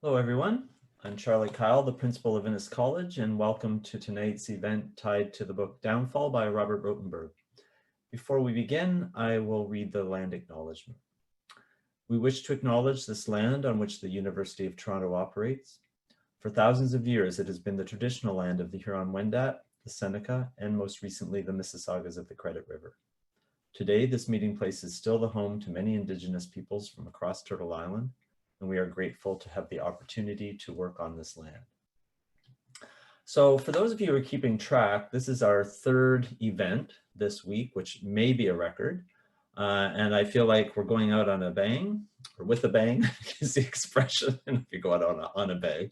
Hello, everyone. I'm Charlie Kyle, the principal of Innis College, and welcome to tonight's event tied to the book Downfall by Robert Rotenberg. Before we begin, I will read the land acknowledgement. We wish to acknowledge this land on which the University of Toronto operates. For thousands of years, it has been the traditional land of the Huron-Wendat, the Seneca, and most recently, the Mississaugas of the Credit River. Today, this meeting place is still the home to many Indigenous peoples from across Turtle Island, and we are grateful to have the opportunity to work on this land. So for those of you who are keeping track, this is our third event this week, which may be a record. And I feel like we're going out on a bang, or with a bang, is the expression, if you go out on a bang.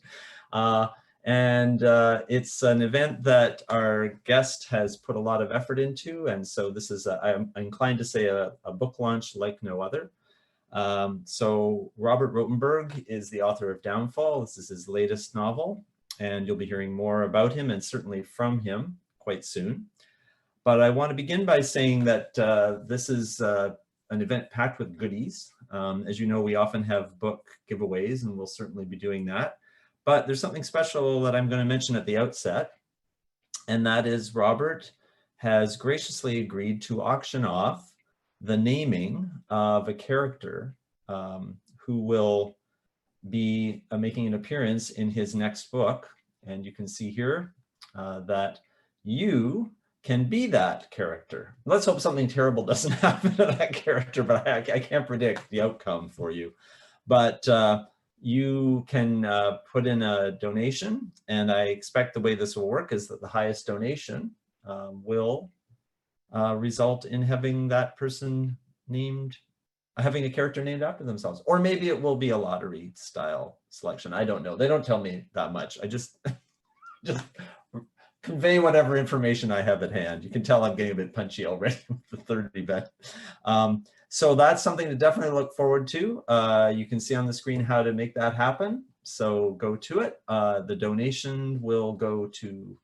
It's an event that our guest has put a lot of effort into. And so this is, I'm inclined to say, a book launch like no other. So Robert Rotenberg is the author of Downfall. This is his latest novel, and you'll be hearing more about him and certainly from him quite soon. But I want to begin by saying that this is an event packed with goodies. As you know, we often have book giveaways, and we'll certainly be doing that. But there's something special that I'm going to mention at the outset, and that is Robert has graciously agreed to auction off the naming of a character who will be making an appearance in his next book. And you can see here that you can be that character. Let's hope something terrible doesn't happen to that character, but I can't predict the outcome for you. But you can put in a donation, and I expect the way this will work is that the highest donation will result in having that person having a character named after themselves. Or maybe it will be a lottery style selection. I don't know. They don't tell me that much. I just convey whatever information I have at hand. You can tell I'm getting a bit punchy already with the third event. So that's something to definitely look forward to. You can see on the screen how to make that happen. So go to it. The donation will go to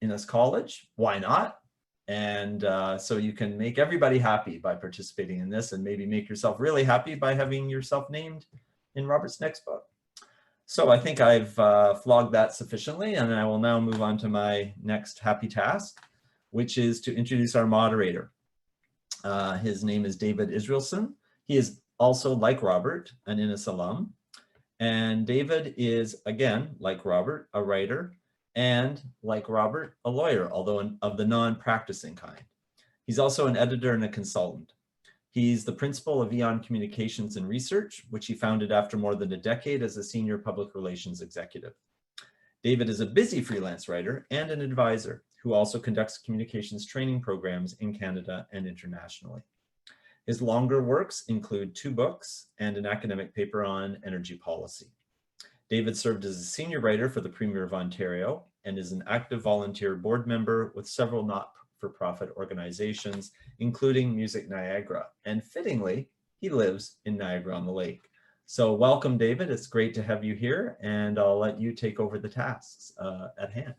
Innis College. Why not? And so you can make everybody happy by participating in this, and maybe make yourself really happy by having yourself named in Robert's next book. So I think I've flogged that sufficiently, and I will now move on to my next happy task, which is to introduce our moderator. His name is David Israelson. He is also, like Robert, an Innis alum. And David is, again, like Robert, a writer, and like Robert, a lawyer, although of the non-practicing kind. He's also an editor and a consultant. He's the principal of Eon Communications and Research, which he founded after more than a decade as a senior public relations executive. David is a busy freelance writer and an advisor who also conducts communications training programs in Canada and internationally. His longer works include 2 books and an academic paper on energy policy. David served as a senior writer for the Premier of Ontario and is an active volunteer board member with several not-for-profit organizations, including Music Niagara. And fittingly, he lives in Niagara-on-the-Lake. So welcome, David. It's great to have you here, and I'll let you take over the tasks at hand.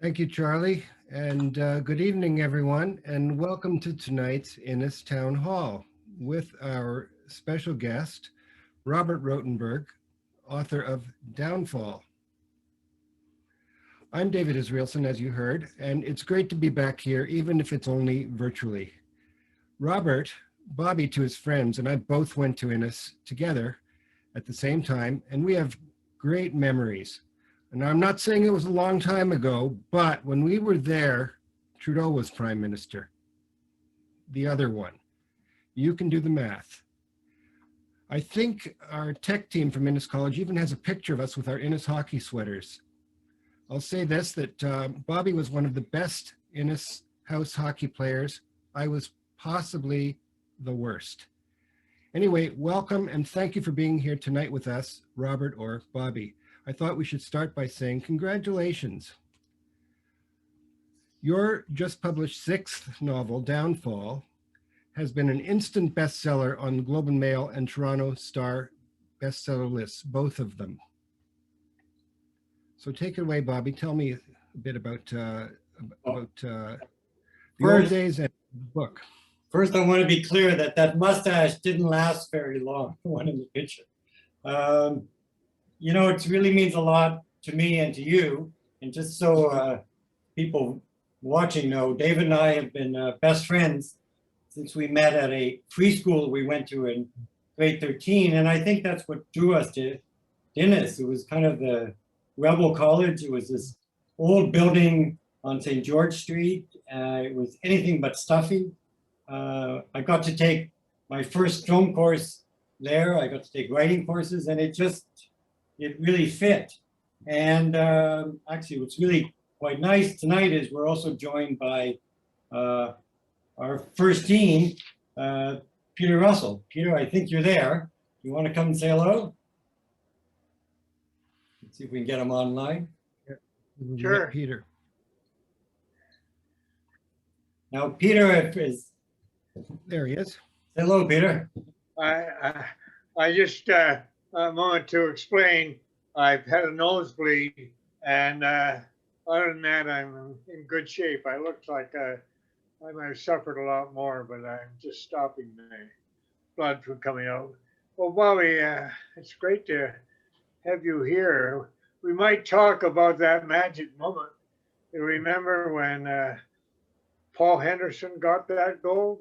Thank you, Charlie, and good evening, everyone, and welcome to tonight's Innis Town Hall with our special guest, Robert Rotenberg, author of Downfall. I'm David Israelson, as you heard, and it's great to be back here, even if it's only virtually. Robert, Bobby to his friends, and I both went to Innis together at the same time, and we have great memories. And I'm not saying it was a long time ago, but when we were there, Trudeau was Prime Minister. The other one. You can do the math. I think our tech team from Innis College even has a picture of us with our Innis hockey sweaters. I'll say this, that Bobby was one of the best Innis house hockey players. I was possibly the worst. Anyway, welcome and thank you for being here tonight with us, Robert or Bobby. I thought we should start by saying congratulations. Your just published 6th novel, Downfall, has been an instant bestseller on the Globe and Mail and Toronto Star bestseller lists, both of them. So take it away, Bobby. Tell me a bit about the old days and the book. first I want to be clear that that mustache didn't last very long, the one in the picture. You know, it really means a lot to me and to you. And just so people watching know, David and I have been best friends since we met at a preschool we went to in grade 13. And I think that's what drew us to Innis. It was kind of the rebel college. It was this old building on St. George Street. It was anything but stuffy. I got to take my first film course there. I got to take writing courses, and it really fit. And actually, what's really quite nice tonight is we're also joined by our first dean, Peter Russell. Peter, I think you're there. You want to come and say hello? Let's see if we can get him online. Sure. Peter. Now, Peter is. There he is. Hello, Peter. I just a moment to explain. I've had a nosebleed, and other than that, I'm in good shape. I look like I might have suffered a lot more, but I'm just stopping the blood from coming out. Well, Bobby, it's great to have you here. We might talk about that magic moment. You remember when Paul Henderson got that goal?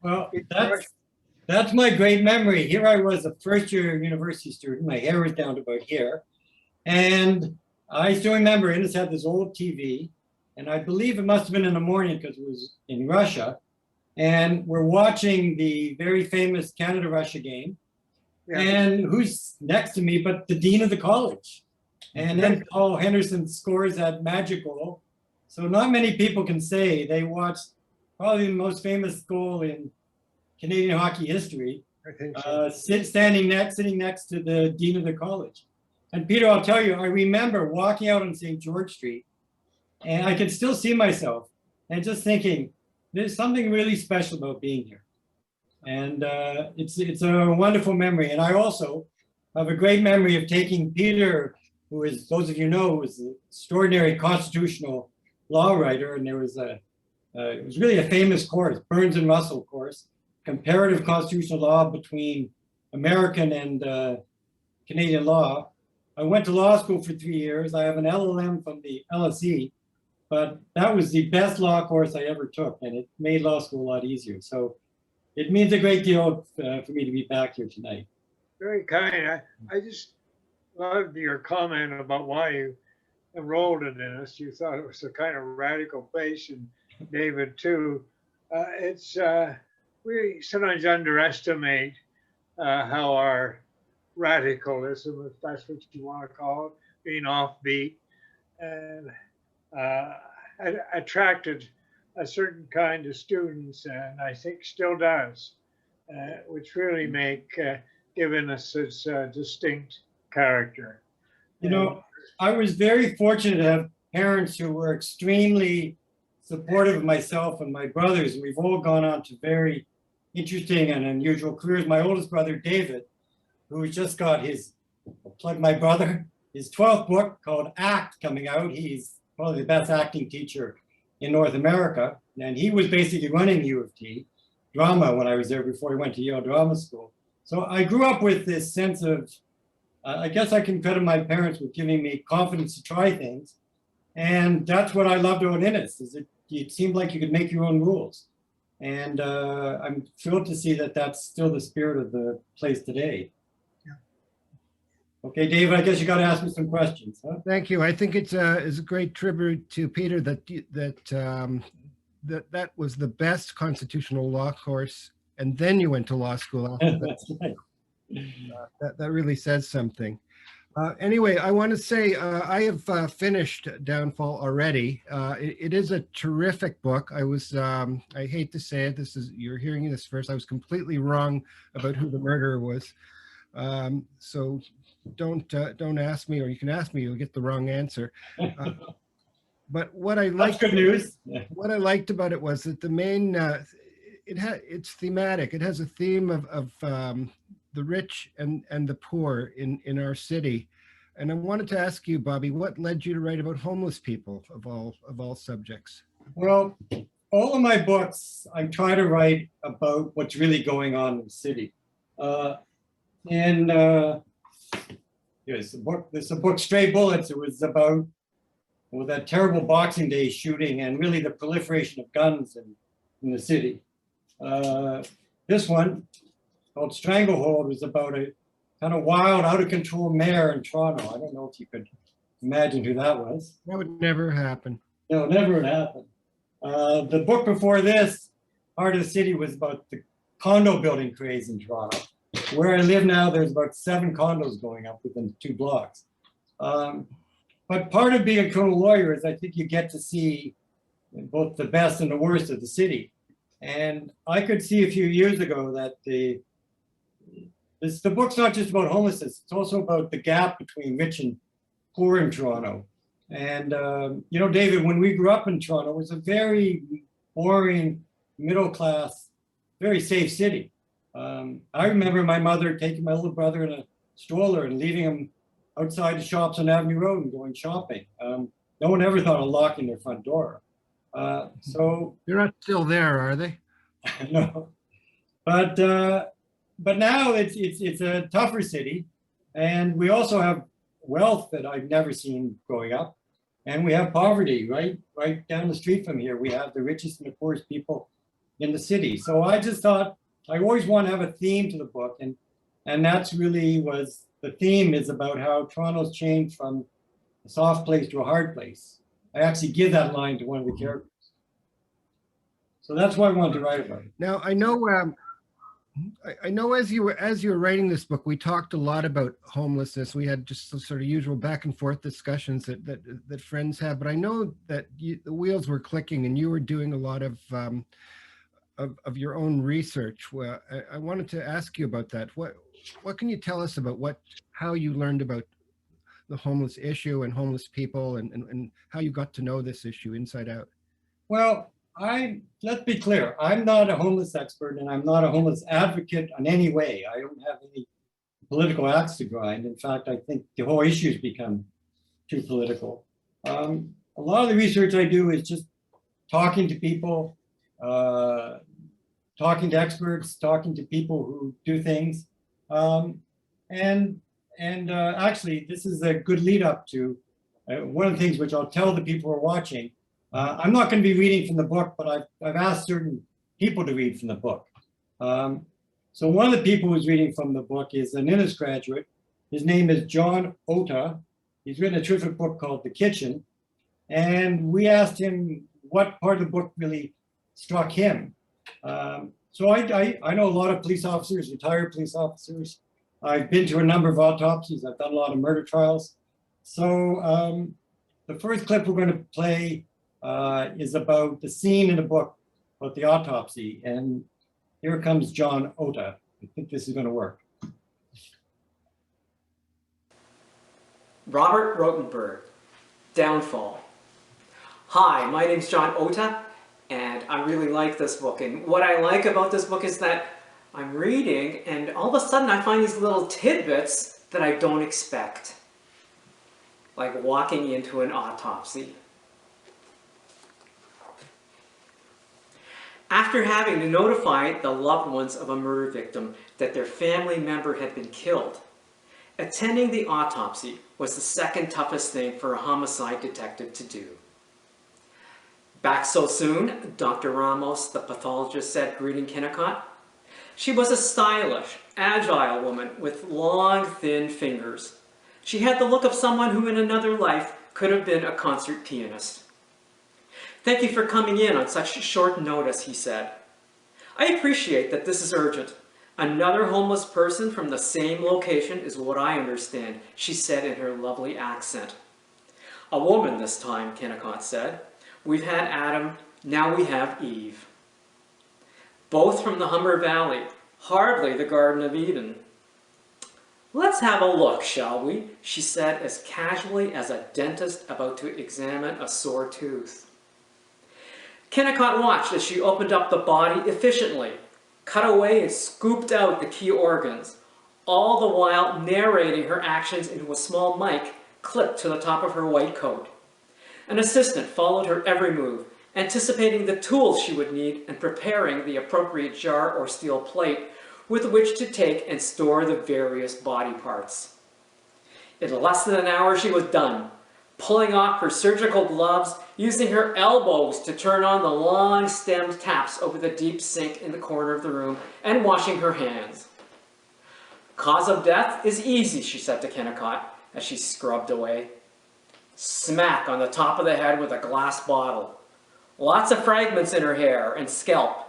Well, that's my great memory. Here I was, a first-year university student. My hair was down to about here. And I still remember Innis had this old TV, and I believe it must have been in the morning because it was in Russia. And we're watching the very famous Canada-Russia game. Yeah. And who's next to me but the dean of the college? And then Paul Henderson scores that magic goal. So not many people can say they watched probably the most famous goal in Canadian hockey history. I think so. Sitting next to the dean of the college. And Peter, I'll tell you, I remember walking out on St. George Street, and I can still see myself and just thinking, there's something really special about being here. And it's a wonderful memory. And I also have a great memory of taking Peter, who is, those of you know, was an extraordinary constitutional law writer. And there was it was really a famous course, Burns and Russell course, comparative constitutional law between American and Canadian law. I went to law school for 3 years. I have an LLM from the LSE, but that was the best law course I ever took, and it made law school a lot easier. So it means a great deal for me to be back here tonight. Very kind. I just loved your comment about why you enrolled in Innis. You thought it was a kind of radical place, and David too. It's we sometimes underestimate how our radicalism, if that's what you want to call it, being offbeat, and attracted a certain kind of students, and I think still does, which really make given us its distinct character. You know, I was very fortunate to have parents who were extremely supportive of myself and my brothers, and we've all gone on to very interesting and unusual careers. My oldest brother, David, who just got his, I'll plug my brother, his 12th book called Act coming out. He's probably the best acting teacher in North America. And he was basically running U of T drama when I was there before he went to Yale Drama School. So I grew up with this sense of, I guess I can credit my parents with giving me confidence to try things. And that's what I loved about Innis, is it seemed like you could make your own rules. And I'm thrilled to see that that's still the spirit of the place today. Okay, David, I guess you got to ask me some questions. Huh? Thank you. I think it's a great tribute to Peter that was the best constitutional law course, and then you went to law school after that. That's right. That really says something. Anyway, I want to say I have finished Downfall already. It is a terrific book. I hate to say it, you're hearing this first. I was completely wrong about who the murderer was. So don't ask me, or you can ask me, you'll get the wrong answer. But what I liked, good news. What I liked about it was that the main, it's thematic. It has a theme of the rich and the poor in our city. And I wanted to ask you, Bobby, what led you to write about homeless people of all subjects? Well, all of my books, I try to write about what's really going on in the city. There's a book, Stray Bullets. It was about that terrible Boxing Day shooting and really the proliferation of guns in the city. This one, called Stranglehold, was about a kind of wild, out of control mayor in Toronto. I don't know if you could imagine who that was. That would never happen. No, never would happen. The book before this, Heart of the City, was about the condo building craze in Toronto. Where I live now, there's about 7 condos going up within 2 blocks. But part of being a criminal lawyer is I think you get to see both the best and the worst of the city. And I could see a few years ago that the book's not just about homelessness, it's also about the gap between rich and poor in Toronto. And, you know, David, when we grew up in Toronto, it was a very boring, middle-class, very safe city. I remember my mother taking my little brother in a stroller and leaving him outside the shops on Avenue Road and going shopping. No one ever thought of locking their front door. So They're not still there, are they? no, but now it's a tougher city, and we also have wealth that I've never seen growing up, and we have poverty right down the street from here. We have the richest and the poorest people in the city. So I just thought I always want to have a theme to the book, and that's really was the theme is about how Toronto's changed from a soft place to a hard place. I actually give that line to one of the characters. So that's why I wanted to write about it. Now, I know as you were writing this book, we talked a lot about homelessness. We had just the sort of usual back and forth discussions that friends have, but I know that the wheels were clicking and you were doing a lot of your own research. Well, I wanted to ask you about that. What can you tell us about how you learned about the homeless issue and homeless people and how you got to know this issue inside out? Well, let's be clear. I'm not a homeless expert and I'm not a homeless advocate in any way. I don't have any political axe to grind. In fact, I think the whole issue has become too political. A lot of the research I do is just talking to people, talking to experts, talking to people who do things. Actually, this is a good lead up to one of the things which I'll tell the people who are watching. I'm not going to be reading from the book, but I've asked certain people to read from the book. So one of the people who's reading from the book is an Innis graduate. His name is John Ota. He's written a terrific book called The Kitchen. And we asked him what part of the book really struck him. So I know a lot of police officers, retired police officers. I've been to a number of autopsies. I've done a lot of murder trials. So the first clip we're going to play is about the scene in the book about the autopsy. And here comes John Ota. I think this is going to work. Robert Rotenberg, Downfall. Hi, my name's John Ota, and I really like this book. And what I like about this book is that I'm reading, and all of a sudden I find these little tidbits that I don't expect. Like walking into an autopsy. After having to notify the loved ones of a murder victim that their family member had been killed, attending the autopsy was the second toughest thing for a homicide detective to do. Back so soon, Dr. Ramos, the pathologist, said, greeting Kennicott. She was a stylish, agile woman with long, thin fingers. She had the look of someone who in another life could have been a concert pianist. Thank you for coming in on such short notice, he said. I appreciate that this is urgent. Another homeless person from the same location is what I understand, she said in her lovely accent. A woman this time, Kennicott said. We've had Adam, now we have Eve. Both from the Humber Valley, hardly the Garden of Eden. Let's have a look, shall we? She said as casually as a dentist about to examine a sore tooth. Kennicott watched as she opened up the body efficiently, cut away and scooped out the key organs, all the while narrating her actions into a small mic clipped to the top of her white coat. An assistant followed her every move, anticipating the tools she would need and preparing the appropriate jar or steel plate with which to take and store the various body parts. In less than an hour she was done, pulling off her surgical gloves, using her elbows to turn on the long-stemmed taps over the deep sink in the corner of the room, and washing her hands. Cause of death is easy, she said to Kennicott as she scrubbed away. Smack on the top of the head with a glass bottle. Lots of fragments in her hair and scalp,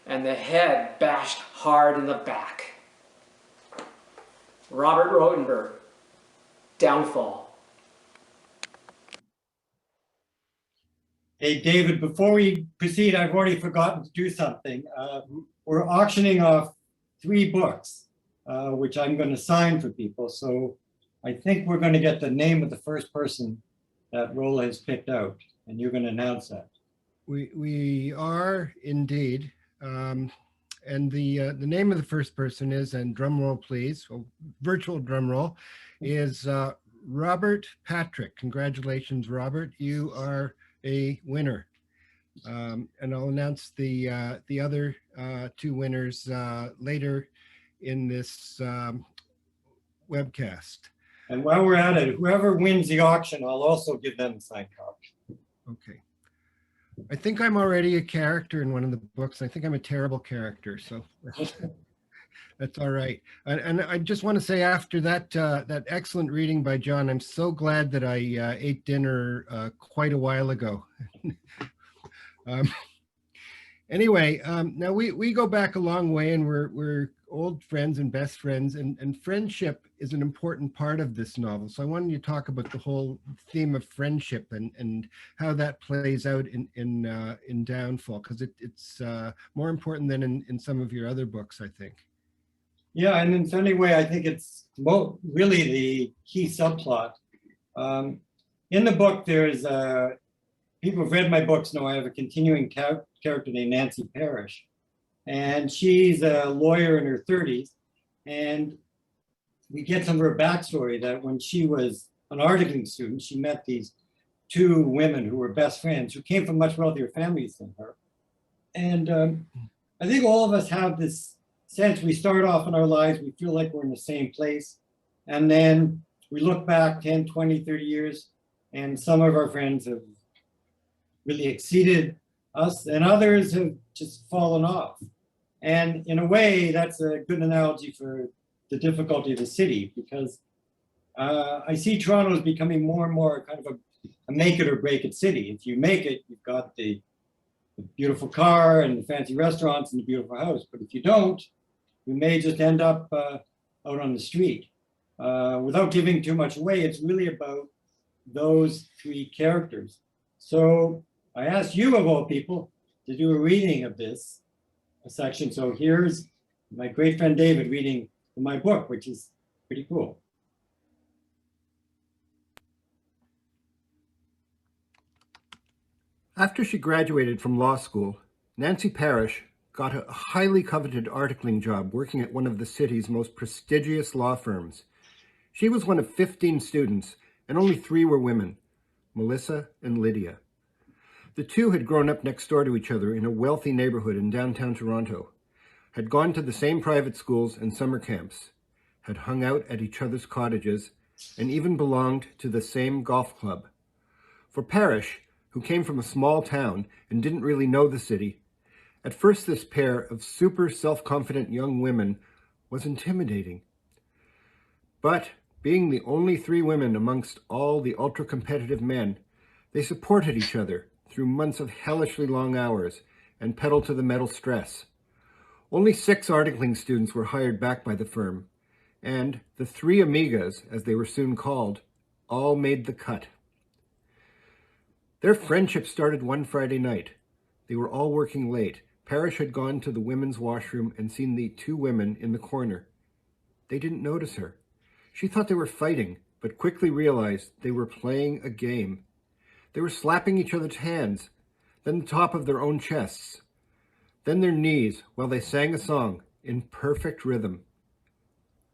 and the head bashed hard in the back. Robert Rotenberg, Downfall. Hey, David, before we proceed, I've already forgotten to do something. We're auctioning off 3 books, which I'm going to sign for people. So I think we're going to get the name of the first person that Rolla has picked out, and you're going to announce that. We are indeed. And the name of the first person is, and drum roll please, virtual drum roll, is Robert Patrick. Congratulations, Robert. You are a winner. And I'll announce the other 2 winners later in this webcast. And while we're at it, whoever wins the auction, I'll also give them a signed copy. Okay. I think I'm already a character in one of the books. I think I'm a terrible character, so that's all right. And I just want to say, after that that excellent reading by John, I'm so glad that I ate dinner quite a while ago. Anyway, now we go back a long way, and we're old friends and best friends, and friendship is an important part of this novel. So I wanted you to talk about the whole theme of friendship and how that plays out in Downfall, because it's more important than in some of your other books, I think. Yeah, and in any way, I think it's really the key subplot. In the book, there's people who've read my books know I have a continuing character named Nancy Parrish, and she's a lawyer in her 30s, and we get some of her backstory that when she was an articling student, she met these 2 women who were best friends who came from much wealthier families than her. And I think all of us have this sense, we start off in our lives, we feel like we're in the same place, and then we look back 10, 20, 30 years, and some of our friends have really exceeded us, and others have just fallen off. And in a way, that's a good analogy for the difficulty of the city, because I see Toronto as becoming more and more kind of a make it or break it city. If you make it, you've got the beautiful car and the fancy restaurants and the beautiful house. But if you don't, you may just end up out on the street. Without giving too much away, it's really about those 3 characters. So I asked you, of all people, to do a reading of this section. So here's my great friend David reading from my book, which is pretty cool. After she graduated from law school, Nancy Parrish got a highly coveted articling job working at one of the city's most prestigious law firms. She was one of 15 students, and only 3 were women, Melissa and Lydia. The 2 had grown up next door to each other in a wealthy neighborhood in downtown Toronto, had gone to the same private schools and summer camps, had hung out at each other's cottages, and even belonged to the same golf club. For Parrish, who came from a small town and didn't really know the city, at first this pair of super self-confident young women was intimidating. But being the only 3 women amongst all the ultra-competitive men, they supported each other through months of hellishly long hours and pedal-to-the-metal stress. Only 6 articling students were hired back by the firm, and the 3 amigas, as they were soon called, all made the cut. Their friendship started one Friday night. They were all working late. Parrish had gone to the women's washroom and seen the 2 women in the corner. They didn't notice her. She thought they were fighting, but quickly realized they were playing a game. They were slapping each other's hands, then the top of their own chests, then their knees while they sang a song in perfect rhythm.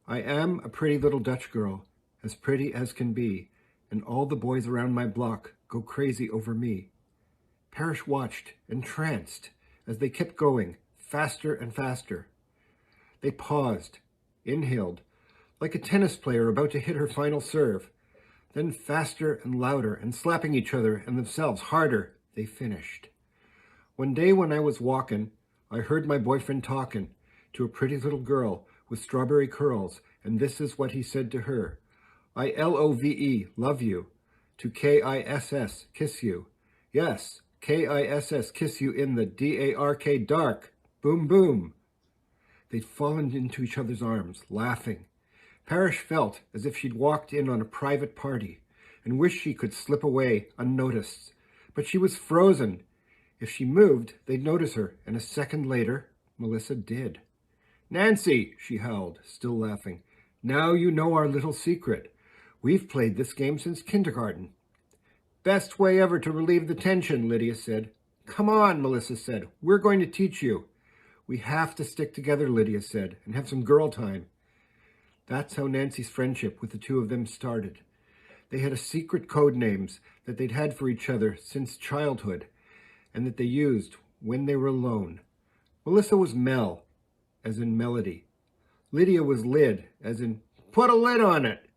I am a pretty little Dutch girl, as pretty as can be, and all the boys around my block go crazy over me. Parrish watched, entranced, as they kept going, faster and faster. They paused, inhaled, like a tennis player about to hit her final serve. Then faster and louder, and slapping each other and themselves harder, they finished. One day when I was walking, I heard my boyfriend talking to a pretty little girl with strawberry curls, and this is what he said to her. I love, love you, to kiss, kiss you. Yes, kiss, kiss you in the dark, dark, boom, boom. They'd fallen into each other's arms, laughing. Parrish felt as if she'd walked in on a private party and wished she could slip away unnoticed. But she was frozen. If she moved, they'd notice her, and a second later, Melissa did. Nancy, she howled, still laughing. Now you know our little secret. We've played this game since kindergarten. Best way ever to relieve the tension, Lydia said. Come on, Melissa said. We're going to teach you. We have to stick together, Lydia said, and have some girl time. That's how Nancy's friendship with the two of them started. They had a secret code names that they'd had for each other since childhood, and that they used when they were alone. Melissa was Mel, as in melody. Lydia was Lid, as in put a lid on it.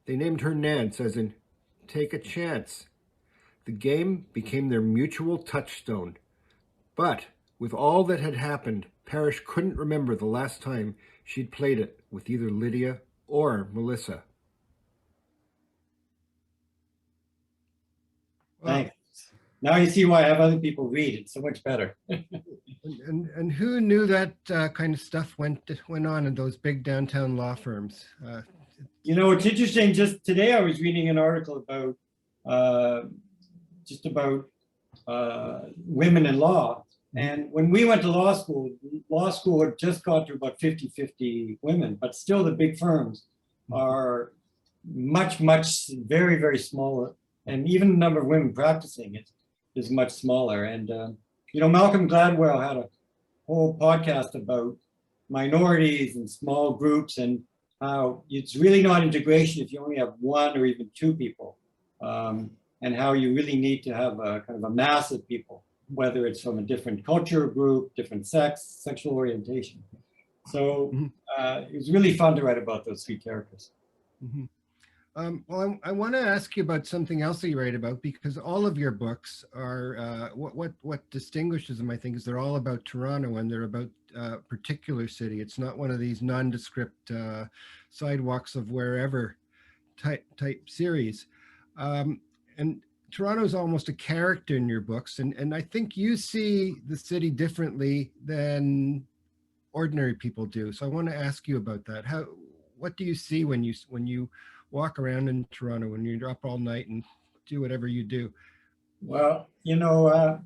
They named her Nance, as in take a chance. The game became their mutual touchstone. But with all that had happened, Parrish couldn't remember the last time she'd played it with either Lydia or Melissa. Thanks. Now you see why I have other people read. It's so much better. And who knew that kind of stuff went on in those big downtown law firms? You know, it's interesting. Just today I was reading an article about women in law. And when we went to law school had just got to about 50-50 women, but still the big firms are much, very, very smaller. And even the number of women practicing it is much smaller. And, you know, Malcolm Gladwell had a whole podcast about minorities and small groups and how it's really not integration if you only have one or even two people, and how you really need to have a kind of a mass of people, whether it's from a different culture group, different sex, sexual orientation. So it was really fun to write about those three characters. Mm-hmm. Well, I want to ask you about something else that you write about, because all of your books are, what distinguishes them, I think, is they're all about Toronto, and they're about a particular city. It's not one of these nondescript sidewalks of wherever type series. And Toronto's almost a character in your books, and I think you see the city differently than ordinary people do. So I want to ask you about that. What do you see when you walk around in Toronto, when you're up all night and do whatever you do? Well, you know,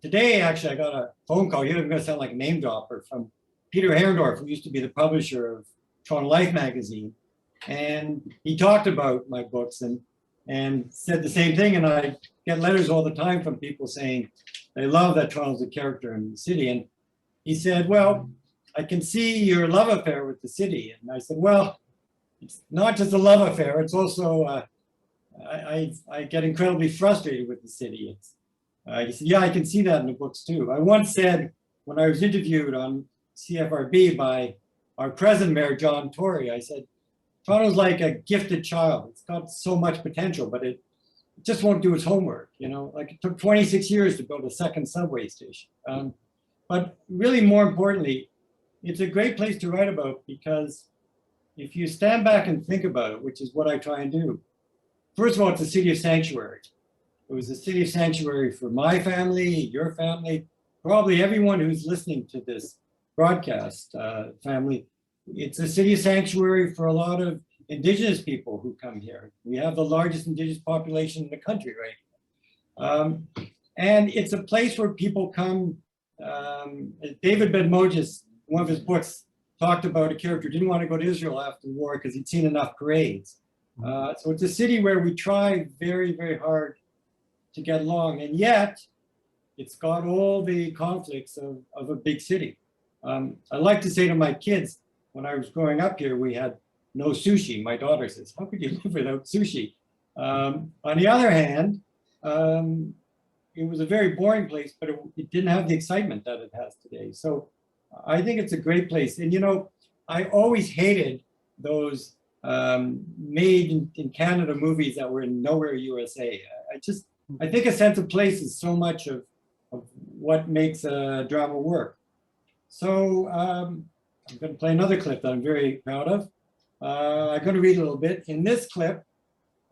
today actually I got a phone call. You're going to sound like a name dropper, from Peter Herendorf, who used to be the publisher of Toronto Life magazine, and he talked about my books and said the same thing. And I get letters all the time from people saying they love that Toronto's a character in the city. And he said, well, I can see your love affair with the city. And I said, well, it's not just a love affair. It's also, I get incredibly frustrated with the city. He said, yeah, I can see that in the books too. I once said, when I was interviewed on CFRB by our present mayor, John Tory, I said, Toronto's like a gifted child. It's got so much potential, but it just won't do its homework. You know, like it took 26 years to build a second subway station. But really more importantly, it's a great place to write about, because if you stand back and think about it, which is what I try and do, first of all, it's a city of sanctuary. It was a city of sanctuary for my family, your family, probably everyone who's listening to this broadcast family. It's a city of sanctuary for a lot of Indigenous people who come here. We have the largest Indigenous population in the country, right? And it's a place where people come. David Ben-Moses, one of his books, talked about a character who didn't want to go to Israel after the war because he'd seen enough parades. So it's a city where we try very, very hard to get along, and yet it's got all the conflicts of a big city. I like to say to my kids, when I was growing up here, we had no sushi. My daughter says, how could you live without sushi? On the other hand, it was a very boring place, but it didn't have the excitement that it has today. So I think it's a great place. And, you know, I always hated those made in Canada movies that were in Nowhere, USA. I think a sense of place is so much of what makes a drama work. So I'm going to play another clip that I'm very proud of. I'm going to read a little bit. In this clip,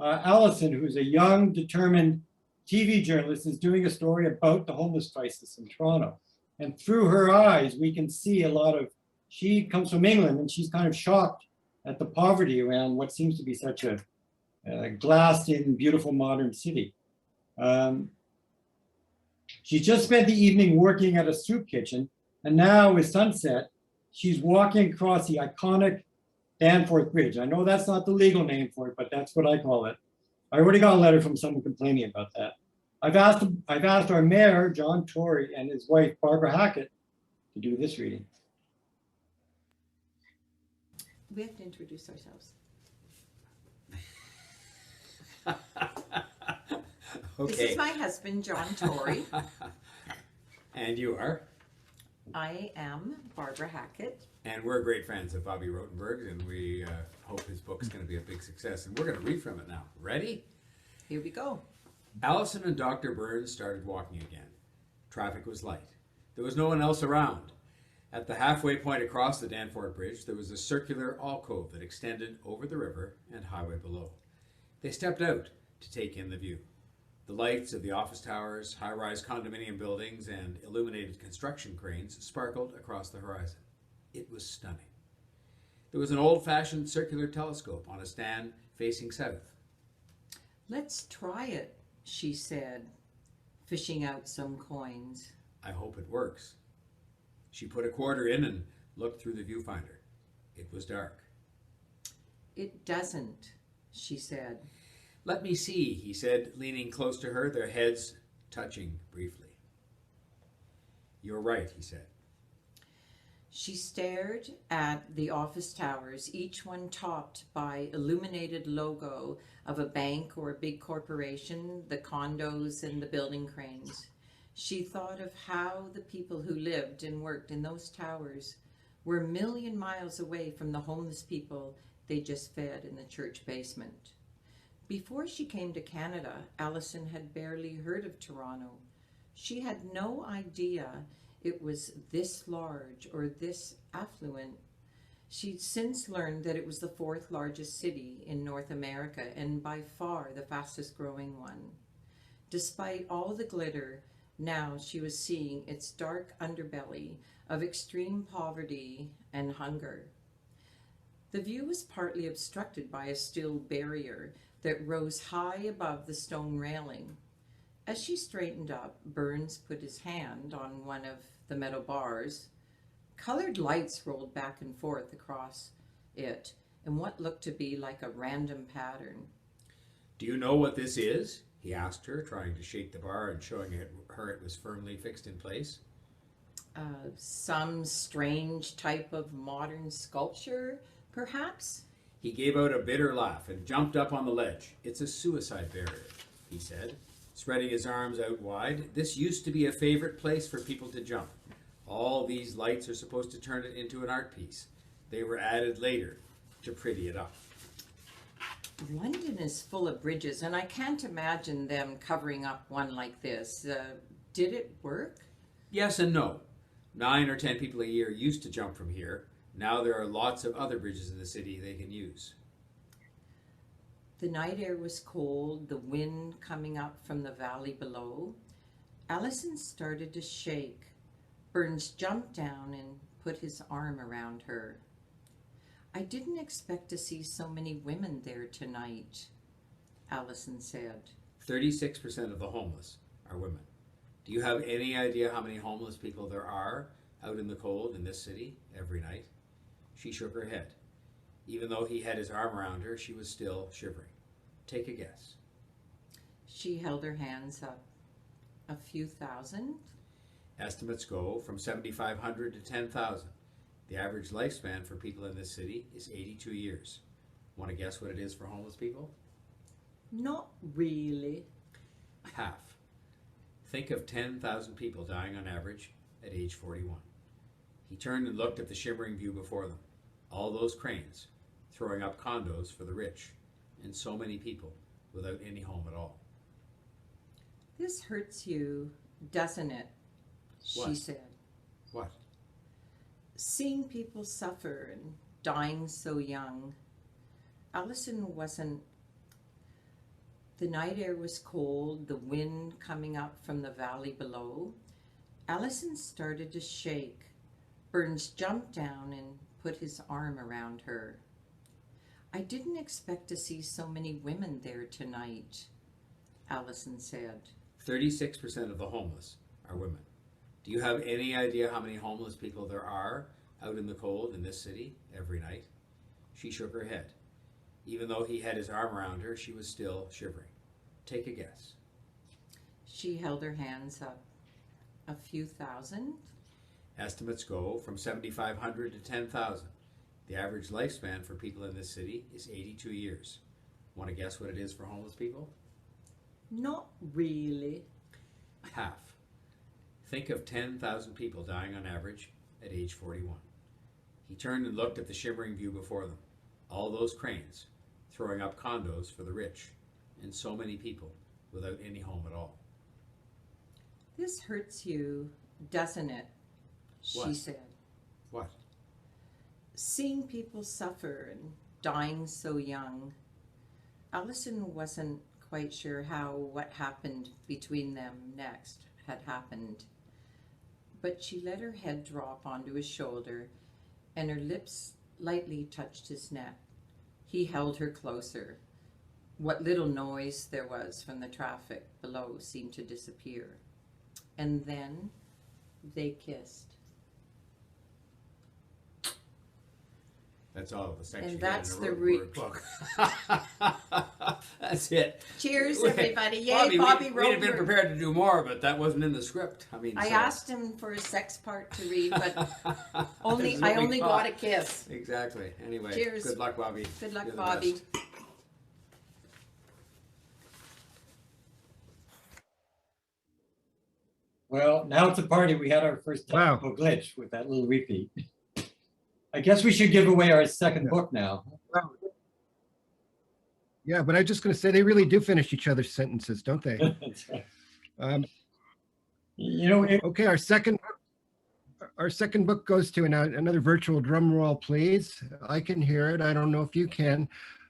Allison, who's a young, determined TV journalist, is doing a story about the homeless crisis in Toronto. And through her eyes, we can see a lot of, she comes from England and she's kind of shocked at the poverty around what seems to be such a glassed-in, beautiful modern city. She's just spent the evening working at a soup kitchen, and now with sunset, she's walking across the iconic Danforth Bridge. I know that's not the legal name for it, but that's what I call it. I already got a letter from someone complaining about that. I've asked our mayor, John Tory, and his wife, Barbara Hackett, to do this reading. We have to introduce ourselves. Okay. This is my husband, John Tory. And you are? I am Barbara Hackett. And we're great fans of Bobby Rotenberg, and we hope his book's going to be a big success. And we're going to read from it now. Ready? Here we go. Allison and Dr. Burns started walking again. Traffic was light. There was no one else around. At the halfway point across the Danforth Bridge, there was a circular alcove that extended over the river and highway below. They stepped out to take in the view. The lights of the office towers, high-rise condominium buildings, and illuminated construction cranes sparkled across the horizon. It was stunning. There was an old-fashioned circular telescope on a stand facing south. Let's try it, she said, fishing out some coins. I hope it works. She put a quarter in and looked through the viewfinder. It was dark. It doesn't, she said. Let me see, he said, leaning close to her, their heads touching briefly. You're right, he said. She stared at the office towers, each one topped by illuminated logo of a bank or a big corporation, the condos and the building cranes. She thought of how the people who lived and worked in those towers were a million miles away from the homeless people they just fed in the church basement. Before she came to Canada, Allison had barely heard of Toronto. She had no idea it was this large or this affluent. She'd since learned that it was the fourth largest city in North America and by far the fastest growing one. Despite all the glitter, now she was seeing its dark underbelly of extreme poverty and hunger. The view was partly obstructed by a steel barrier that rose high above the stone railing. As she straightened up, Burns put his hand on one of the metal bars. Colored lights rolled back and forth across it in what looked to be like a random pattern. Do you know what this is? He asked her, trying to shake the bar and showing her it was firmly fixed in place. Some strange type of modern sculpture, perhaps? He gave out a bitter laugh and jumped up on the ledge. It's a suicide barrier, he said, spreading his arms out wide. This used to be a favorite place for people to jump. All these lights are supposed to turn it into an art piece. They were added later to pretty it up. London is full of bridges, and I can't imagine them covering up one like this. Did it work? Yes and no. 9 or 10 people a year used to jump from here. Now there are lots of other bridges in the city they can use. The night air was cold, the wind coming up from the valley below. Allison started to shake. Burns jumped down and put his arm around her. I didn't expect to see so many women there tonight, Allison said. 36% of the homeless are women. Do you have any idea how many homeless people there are out in the cold in this city every night? She shook her head. Even though he had his arm around her, she was still shivering. Take a guess. She held her hands up. A few thousand? Estimates go from 7,500 to 10,000. The average lifespan for people in this city is 82 years. Want to guess what it is for homeless people? Not really. Half. Think of 10,000 people dying on average at age 41. He turned and looked at the shimmering view before them. All those cranes throwing up condos for the rich, and so many people without any home at all. This hurts you, doesn't it? She What? said. What? Seeing people suffer and dying so young. Allison wasn't. The night air was cold, the wind coming up from the valley below. Allison started to shake. Burns jumped down and put his arm around her. I didn't expect to see so many women there tonight, Allison said. 36% of the homeless are women. Do you have any idea how many homeless people there are out in the cold in this city every night? She shook her head. Even though he had his arm around her, she was still shivering. Take a guess. She held her hands up. A few thousand? Estimates go from 7,500 to 10,000. The average lifespan for people in this city is 82 years. Want to guess what it is for homeless people? Not really. Half. Think of 10,000 people dying on average at age 41. He turned and looked at the shimmering view before them. All those cranes throwing up condos for the rich, and so many people without any home at all. This hurts you, doesn't it? She What? said. What? Seeing people suffer and dying so young. Allison wasn't quite sure how what happened between them next had happened. But she let her head drop onto his shoulder, and her lips lightly touched his neck. He held her closer. What little noise there was from the traffic below seemed to disappear. And then they kissed. That's all the section. And that's the word book. That's it. Cheers, everybody. Yay, Bobby We'd have Rotenberg. been prepared to do more, but that wasn't in the script. I asked him for a sex part to read, but I This is what we only got. got a kiss. Exactly. Anyway, Cheers. good luck, Bobby. Good luck, You're the Bobby. best. Well, now it's a party. We had our first Wow. technical glitch with that little repeat. I guess we should give away our second book now. Yeah, but I'm just going to say they really do finish each other's sentences, don't they? That's right. Um, You know, okay, our second book goes to another virtual drum roll, please. I can hear it. I don't know if you can.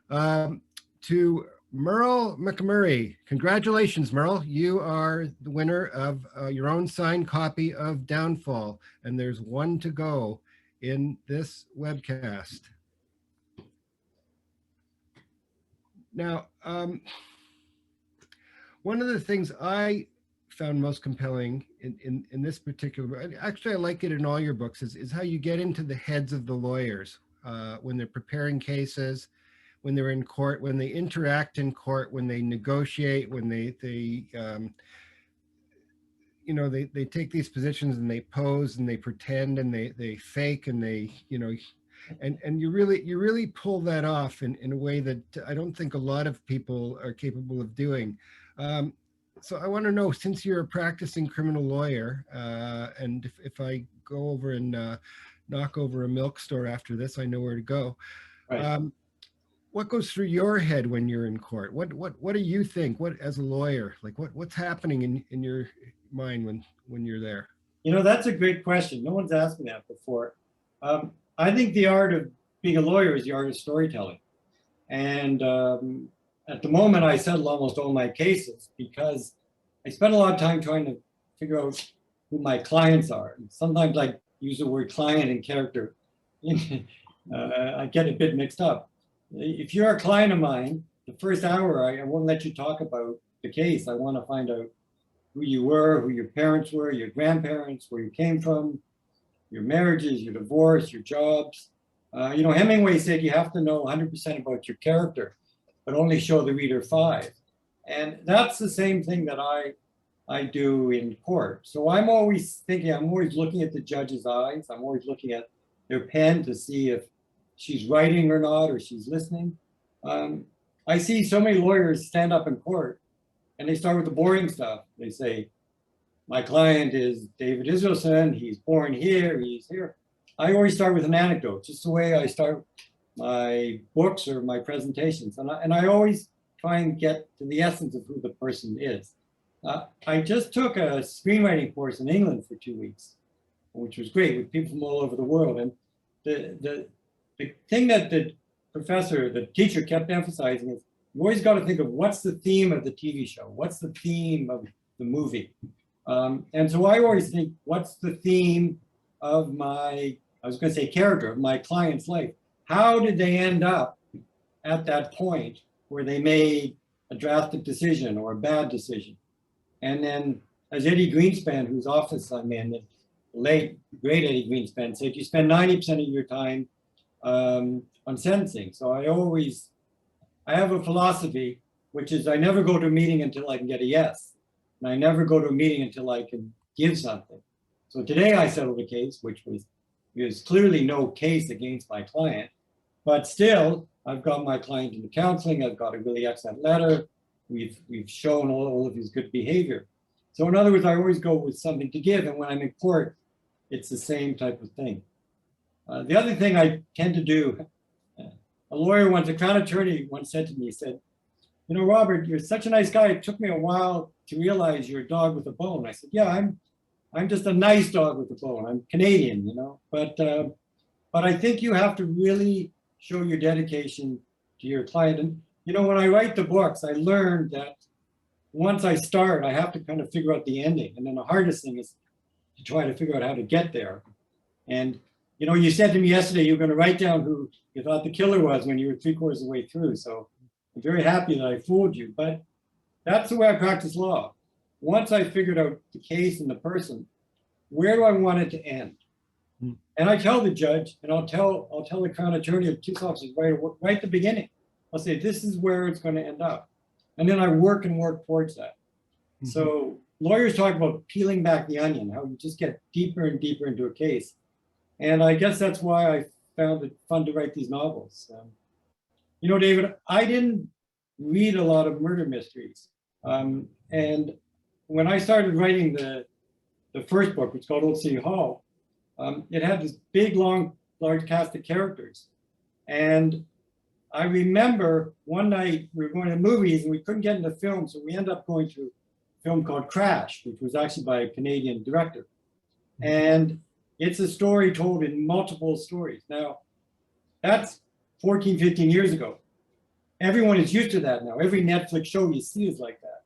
To Merle Mcmurray. Congratulations, Merle. You are the winner of your own signed copy of Downfall, and there's one to go in this webcast. Now, one of the things I found most compelling in this particular, actually I like it in all your books, is how you get into the heads of the lawyers when they're preparing cases, when they're in court, when they interact in court, when they negotiate, when they take these positions and they pose and they pretend and they fake and they, and you really pull that off in a way that I don't think a lot of people are capable of doing. So I want to know, since you're a practicing criminal lawyer, and if I go over and knock over a milk store after this, I know where to go. Right. What goes through your head when you're in court? What do you think? What, as a lawyer, like what's happening in your mind when you're there? That's a great question. No one's asked me that before. I think the art of being a lawyer is the art of storytelling. And at the moment, I settle almost all my cases because I spend a lot of time trying to figure out who my clients are. And sometimes I use the word client and character. I get a bit mixed up. If you're a client of mine, the first hour, I won't let you talk about the case. I want to find out who you were, who your parents were, your grandparents, where you came from, your marriages, your divorce, your jobs. Hemingway said you have to know 100% about your character, but only show the reader 5. And that's the same thing that I do in court. So I'm always looking at the judge's eyes. I'm always looking at their pen to see if she's writing or not, or she's listening. I see so many lawyers stand up in court and they start with the boring stuff. They say, my client is David Israelson, he's born here, he's here. I always start with an anecdote, just the way I start my books or my presentations. And I always try and get to the essence of who the person is. I just took a screenwriting course in England for 2 weeks, which was great, with people from all over the world. And the thing that the teacher kept emphasizing is, you always got to think of what's the theme of the TV show, what's the theme of the movie. And so I always think, what's the theme of my, I was going to say character, of my client's life? How did they end up at that point where they made a drastic decision or a bad decision? And then, as Eddie Greenspan, whose office I'm in, the late, great Eddie Greenspan, said, you spend 90% of your time on sentencing. So I have a philosophy, which is I never go to a meeting until I can get a yes. And I never go to a meeting until I can give something. So today I settled a case, which was, there's clearly no case against my client, but still I've got my client into counseling. I've got a really excellent letter. We've shown all of his good behavior. So in other words, I always go with something to give. And when I'm in court, it's the same type of thing. The other thing I tend to do, a lawyer once, a Crown attorney once said to me, he said, you know, Robert, you're such a nice guy. It took me a while to realize you're a dog with a bone. I said, yeah, I'm just a nice dog with a bone. I'm Canadian, you know, but I think you have to really show your dedication to your client. And, you know, when I write the books, I learned that once I start, I have to kind of figure out the ending. And then the hardest thing is to try to figure out how to get there. And, you know, you said to me yesterday, you're going to write down who you thought the killer was when you were 3/4 of the way through. So I'm very happy that I fooled you, but that's the way I practice law. Once I figured out the case and the person, where do I want it to end? And I tell the judge, and I'll tell the Crown attorney of two officers right at the beginning. I'll say, this is where it's going to end up. And then I work towards that. So lawyers talk about peeling back the onion, how you just get deeper and deeper into a case. And I guess that's why I found it fun to write these novels. You know, David, I didn't read a lot of murder mysteries. And when I started writing the first book, which is called Old City Hall, it had this big, large cast of characters. And I remember one night we were going to movies and we couldn't get into film, so we ended up going to a film called Crash, which was actually by a Canadian director. And it's a story told in multiple stories. Now, that's 14, 15 years ago. Everyone is used to that now. Every Netflix show you see is like that.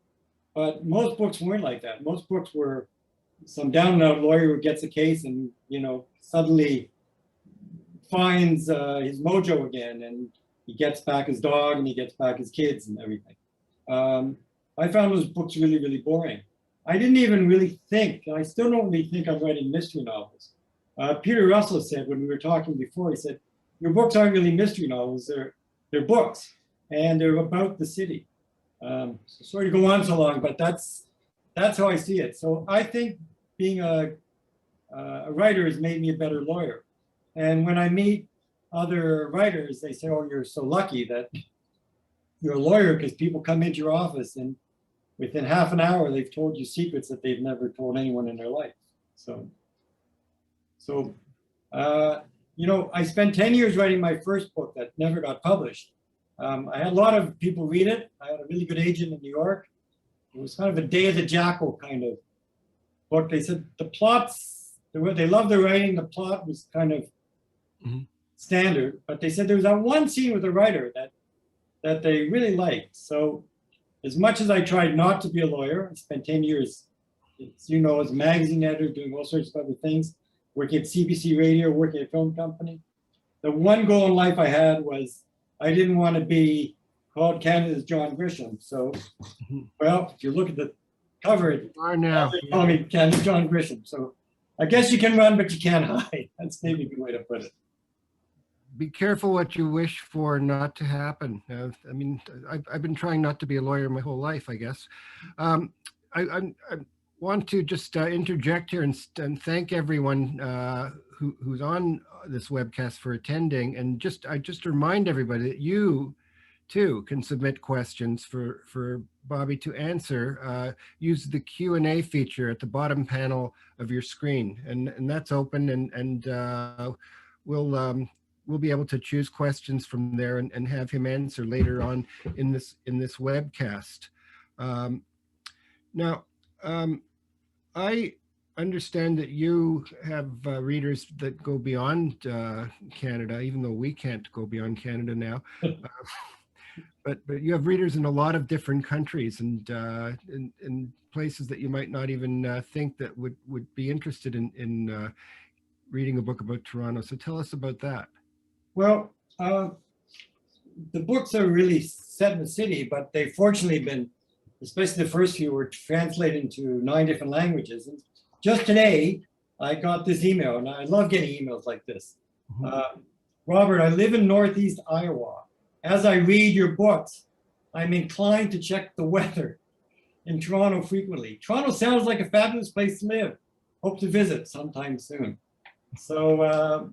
But most books weren't like that. Most books were some down and out lawyer who gets a case and, you know, suddenly finds his mojo again, and he gets back his dog and he gets back his kids and everything. I found those books really, really boring. I didn't even really think, and I still don't really think I'm writing mystery novels. Peter Russell said when we were talking before, he said, your books aren't really mystery novels, they're books, and they're about the city. So sorry to go on so long, but that's how I see it. So I think being a writer has made me a better lawyer. And when I meet other writers, they say, oh, you're so lucky that you're a lawyer, because people come into your office and within half an hour, they've told you secrets that they've never told anyone in their life. So you know, I spent 10 years writing my first book that never got published. I had a lot of people read it. I had a really good agent in New York. It was kind of a Day of the Jackal kind of book. They said the plots, they loved the writing. The plot was kind of standard, but they said there was that one scene with the writer that they really liked. So as much as I tried not to be a lawyer, I spent 10 years, as you know, as a magazine editor, doing all sorts of other things, working at CBC Radio, working at a film company. The one goal in life I had was I didn't want to be called Canada's John Grisham. So, well, if you look at the cover, they call me Canada's John Grisham. So I guess you can run, but you can't hide. That's maybe a good way to put it. Be careful what you wish for not to happen. I mean, I've been trying not to be a lawyer my whole life, I guess. I want to just interject here and thank everyone who's on this webcast for attending, and I just remind everybody that you too can submit questions for Bobby, to answer, use the Q&A feature at the bottom panel of your screen, and that's open, and we'll be able to choose questions from there and have him answer later on in this webcast. Now, I understand that you have readers that go beyond Canada, even though we can't go beyond Canada now. But you have readers in a lot of different countries and in places that you might not even think that would be interested in reading a book about Toronto. So tell us about that. Well, the books are really set in the city, but they've fortunately been, especially the first few, were translated into 9 different languages. And just today, I got this email, and I love getting emails like this. Robert, I live in Northeast Iowa. As I read your books, I'm inclined to check the weather in Toronto frequently. Toronto sounds like a fabulous place to live. Hope to visit sometime soon. So,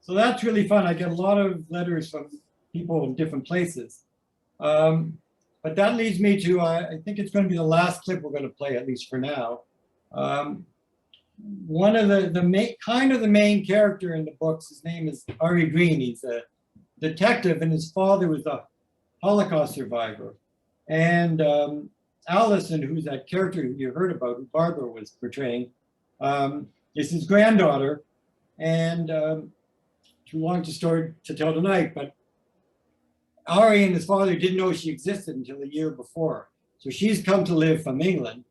so that's really fun. I get a lot of letters from people in different places. But that leads me to, I think it's going to be the last clip we're going to play, at least for now. One of the main character in the books, his name is Ari Green. He's a detective, and his father was a Holocaust survivor. And Allison, who's that character you heard about, who Barbara was portraying, is his granddaughter. And too long to tell tonight, but Ari and his father didn't know she existed until a year before. So she's come to live from England,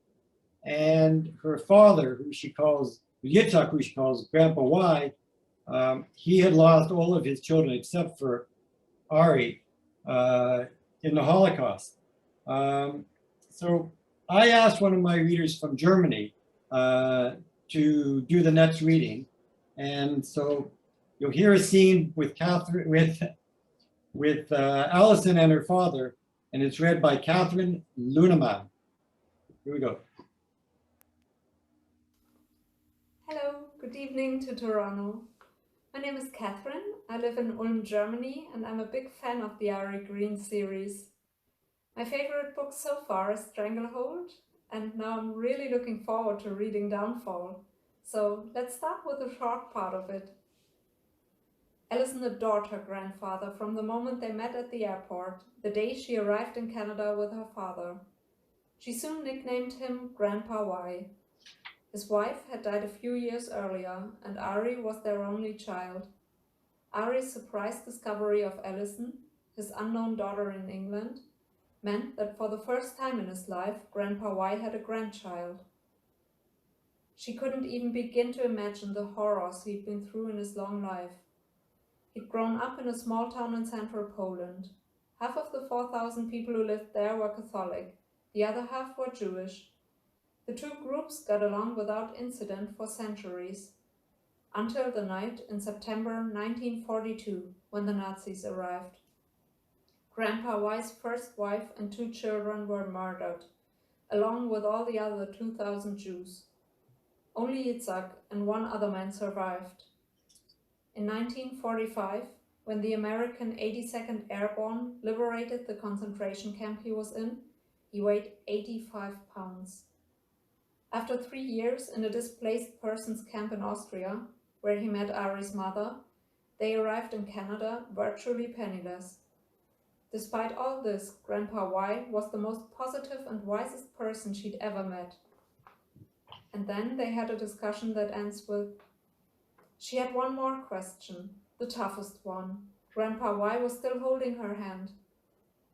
and her father, who she calls Yitzhak, who she calls Grandpa Y, he had lost all of his children except for Ari in the Holocaust. So I asked one of my readers from Germany to do the next reading, and so you'll hear a scene with Catherine, with Allison and her father, and it's read by Catherine Luneman. Here we go. Hello, good evening to Toronto. My name is Catherine. I live in Ulm, Germany, and I'm a big fan of the Ari Green series. My favorite book so far is Stranglehold, and now I'm really looking forward to reading Downfall. So let's start with the short part of it. Alison adored her grandfather from the moment they met at the airport, the day she arrived in Canada with her father. She soon nicknamed him Grandpa Y. His wife had died a few years earlier, and Ari was their only child. Ari's surprise discovery of Alison, his unknown daughter in England, meant that for the first time in his life, Grandpa Y had a grandchild. She couldn't even begin to imagine the horrors he'd been through in his long life. He'd grown up in a small town in central Poland. Half of the 4,000 people who lived there were Catholic, the other half were Jewish. The two groups got along without incident for centuries, until the night in September 1942, when the Nazis arrived. Grandpa Y's first wife and 2 children were murdered, along with all the other 2,000 Jews. Only Yitzhak and 1 other man survived. In 1945, when the American 82nd Airborne liberated the concentration camp he was in, he weighed 85 pounds. After 3 years in a displaced persons camp in Austria, where he met Ari's mother, they arrived in Canada virtually penniless. Despite all this, Grandpa Y was the most positive and wisest person she'd ever met. And then they had a discussion that ends with, she had one more question, the toughest one. Grandpa Y was still holding her hand.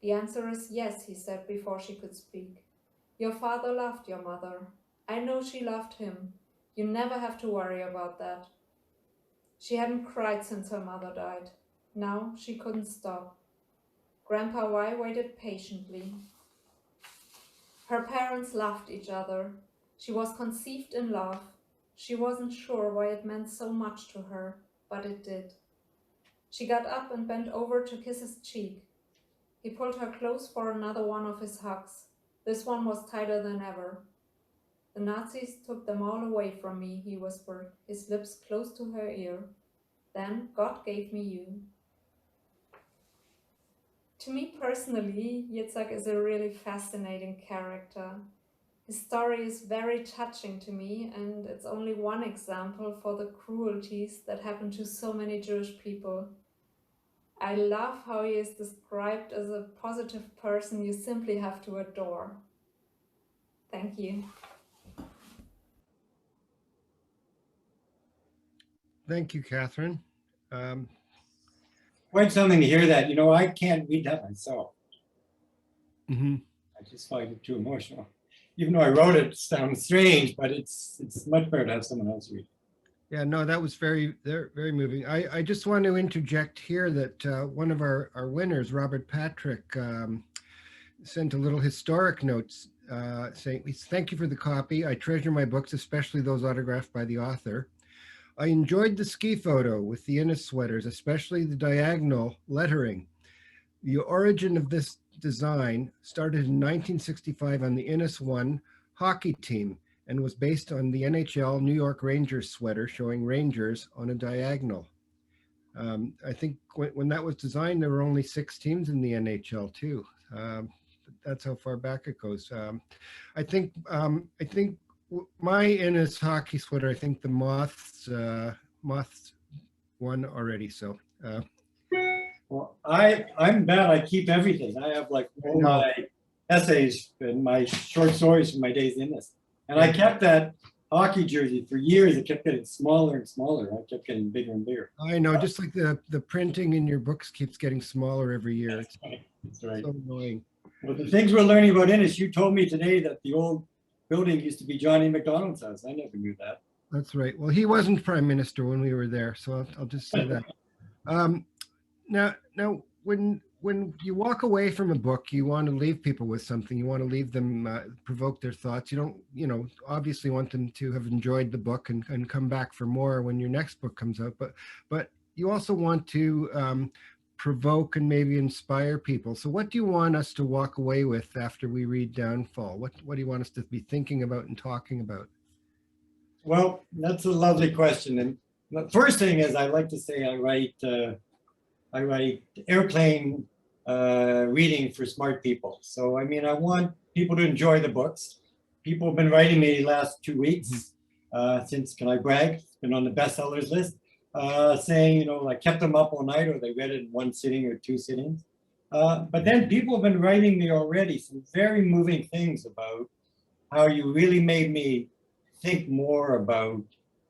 The answer is yes, he said before she could speak. Your father loved your mother. I know she loved him. You never have to worry about that. She hadn't cried since her mother died. Now she couldn't stop. Grandpa Y waited patiently. Her parents loved each other. She was conceived in love. She wasn't sure why it meant so much to her, but it did. She got up and bent over to kiss his cheek. He pulled her close for another one of his hugs. This one was tighter than ever. The Nazis took them all away from me, he whispered, his lips close to her ear. Then God gave me you. To me personally, Yitzhak is a really fascinating character. His story is very touching to me, and it's only one example for the cruelties that happen to so many Jewish people. I love how he is described as a positive person you simply have to adore. Thank you. Thank you, Catherine. Um, Quite something to hear that. You know, I can't read that myself. mhm. I just find it too emotional. Even though I wrote it, it sounds strange, but it's much better to have someone else read. Yeah, no, that was very moving. I just want to interject here that one of our winners, Robert Patrick, sent a little historic notes saying, "Thank you for the copy. I treasure my books, especially those autographed by the author. I enjoyed the ski photo with the Innis sweaters, especially the diagonal lettering. The origin of this design started in 1965 on the Innis 1 hockey team and was based on the NHL New York Rangers sweater showing Rangers on a diagonal. I think when that was designed, there were only 6 teams in the NHL too. That's how far back it goes. I think my Innis hockey sweater, I think the moths won already. So. Well, I'm bad. I keep everything. I have like all my essays and my short stories from my days in this. And I kept that hockey jersey for years. It kept getting smaller and smaller. I kept getting bigger and bigger. I know, just like the printing in your books keeps getting smaller every year. That's right. That's right. So annoying. Well, the things we're learning about Innis, you told me today that the old building used to be Johnny McDonald's house. I never knew that. That's right. Well, he wasn't prime minister when we were there, so I'll just say that. Now, when you walk away from a book, you want to leave people with something. You want to leave them provoke their thoughts. You don't, obviously want them to have enjoyed the book and come back for more when your next book comes out. But you also want to provoke and maybe inspire people. So what do you want us to walk away with after we read Downfall? What do you want us to be thinking about and talking about? Well, that's a lovely question. And the first thing is, I like to say I write airplane reading for smart people. So, I mean, I want people to enjoy the books. People have been writing me the last 2 weeks since, can I brag? It's been on the bestsellers list, saying, I kept them up all night or they read it in 1 sitting or 2 sittings. But then people have been writing me already some very moving things about how you really made me think more about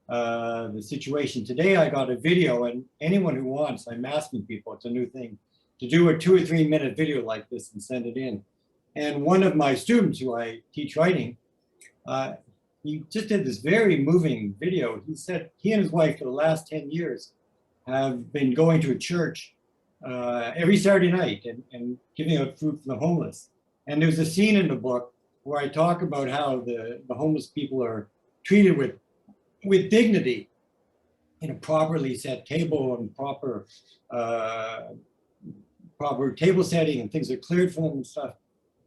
the situation. Today I got a video, and anyone who wants, I'm asking people, it's a new thing, to do a 2 or 3 minute video like this and send it in. And one of my students who I teach writing, he just did this very moving video. He said he and his wife for the last 10 years have been going to a church every Saturday night and giving out food for the homeless. And there's a scene in the book where I talk about how the homeless people are treated with dignity in a properly set table and proper table setting, and things are cleared for them and stuff.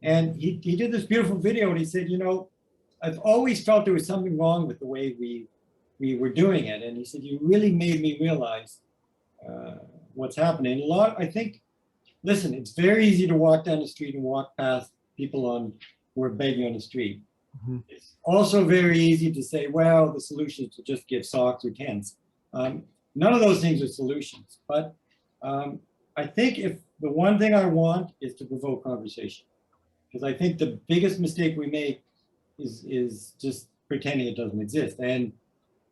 And he did this beautiful video, and he said, I've always felt there was something wrong with the way we were doing it. And he said, you really made me realize what's happening. I think, listen, it's very easy to walk down the street and walk past people who are begging on the street. Mm-hmm. It's also very easy to say, well, the solution is to just give socks or tents. None of those things are solutions. But I think if the one thing I want is to provoke conversation, because I think the biggest mistake we make is just pretending it doesn't exist. And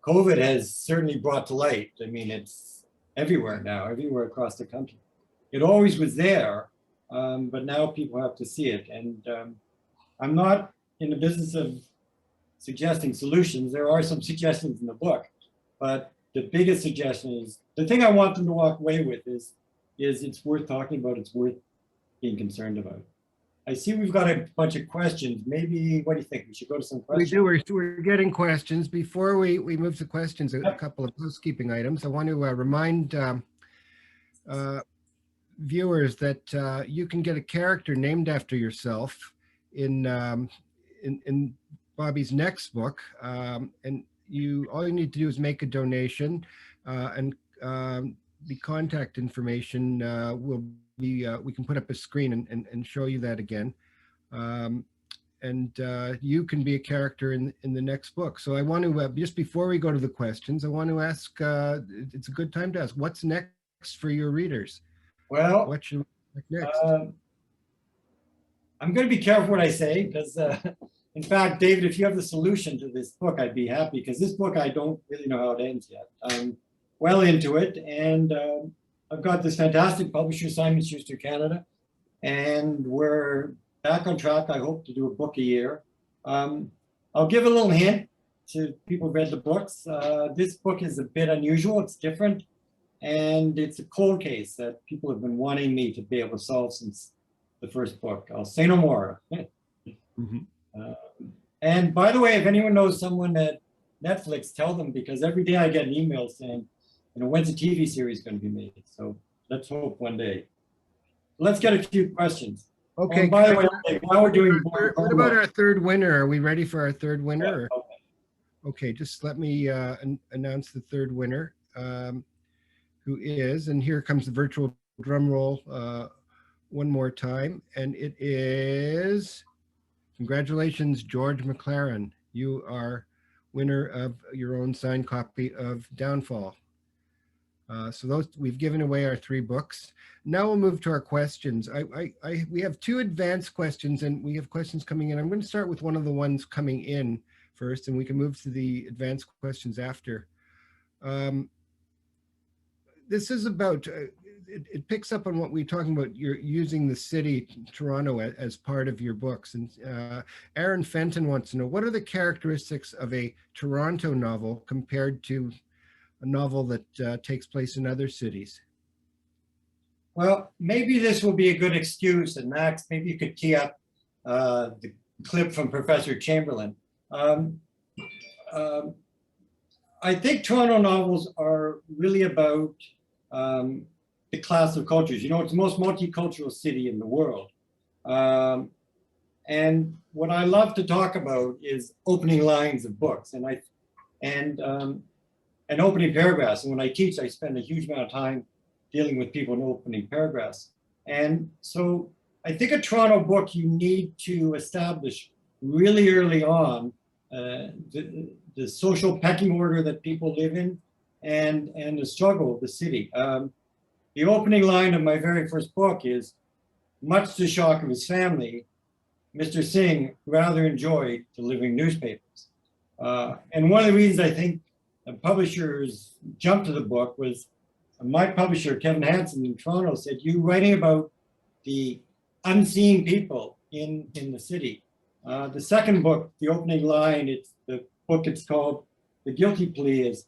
COVID has certainly brought to light. I mean, it's everywhere now, everywhere across the country. It always was there, but now people have to see it. And I'm not in the business of suggesting solutions. There are some suggestions in the book, but the biggest suggestion is, the thing I want them to walk away with is it's worth talking about, it's worth being concerned about. I see we've got a bunch of questions. Maybe, what do you think? We should go to some questions. We do, we're getting questions. Before we move to questions, a couple of housekeeping items. I want to remind viewers that you can get a character named after yourself in Bobby's next book, and all you need to do is make a donation, and the contact information will we can put up a screen and show you that again. And you can be a character in the next book. So I want to, just before we go to the questions, I want to ask, it's a good time to ask, what's next for your readers? Well, What should we look next? I'm going to be careful what I say, because in fact, David, if you have the solution to this book, I'd be happy, because this book, I don't really know how it ends yet. I'm well into it, and I've got this fantastic publisher, Simon Schuster Canada, and we're back on track. I hope to do a book a year. I'll give a little hint to people who read the books. This book is a bit unusual. It's different, and it's a cold case that people have been wanting me to be able to solve since the first book. I'll say no more. Mm-hmm. And by the way, if anyone knows someone at Netflix, tell them, because every day I get an email saying, you know, when's a TV series going to be made? So let's hope one day. Let's get a few questions. Okay. And by the way, while we're doing, what about our third winner? Are we ready for our third winner? Yeah, okay. Okay, just let me announce the third winner, who is, and here comes the virtual drum roll one more time, and it is, congratulations, George McLaren. You are winner of your own signed copy of Downfall. So those, we've given away our 3 books. Now we'll move to our questions. We have 2 advanced questions, and we have questions coming in. I'm going to start with one of the ones coming in first, and we can move to the advanced questions after. This is about, it picks up on what we're talking about. You're using the city, Toronto, as part of your books. And Aaron Fenton wants to know, what are the characteristics of a Toronto novel compared to a novel that takes place in other cities? Well, maybe this will be a good excuse, and Max, maybe you could tee up the clip from Professor Chamberlain. I think Toronto novels are really about the class of cultures. You know, it's the most multicultural city in the world. And what I love to talk about is opening lines of books, and opening paragraphs. And when I teach, I spend a huge amount of time dealing with people in opening paragraphs. And so I think a Toronto book, you need to establish really early on the social pecking order that people live in, and the struggle of the city. The opening line of my very first book is, much to the shock of his family, Mr. Singh rather enjoyed delivering newspapers. And one of the reasons I think publishers jumped to the book was my publisher, Kevin Hansen in Toronto, said, you writing about the unseen people in the city. The second book, the opening line, it's called The Guilty Plea, is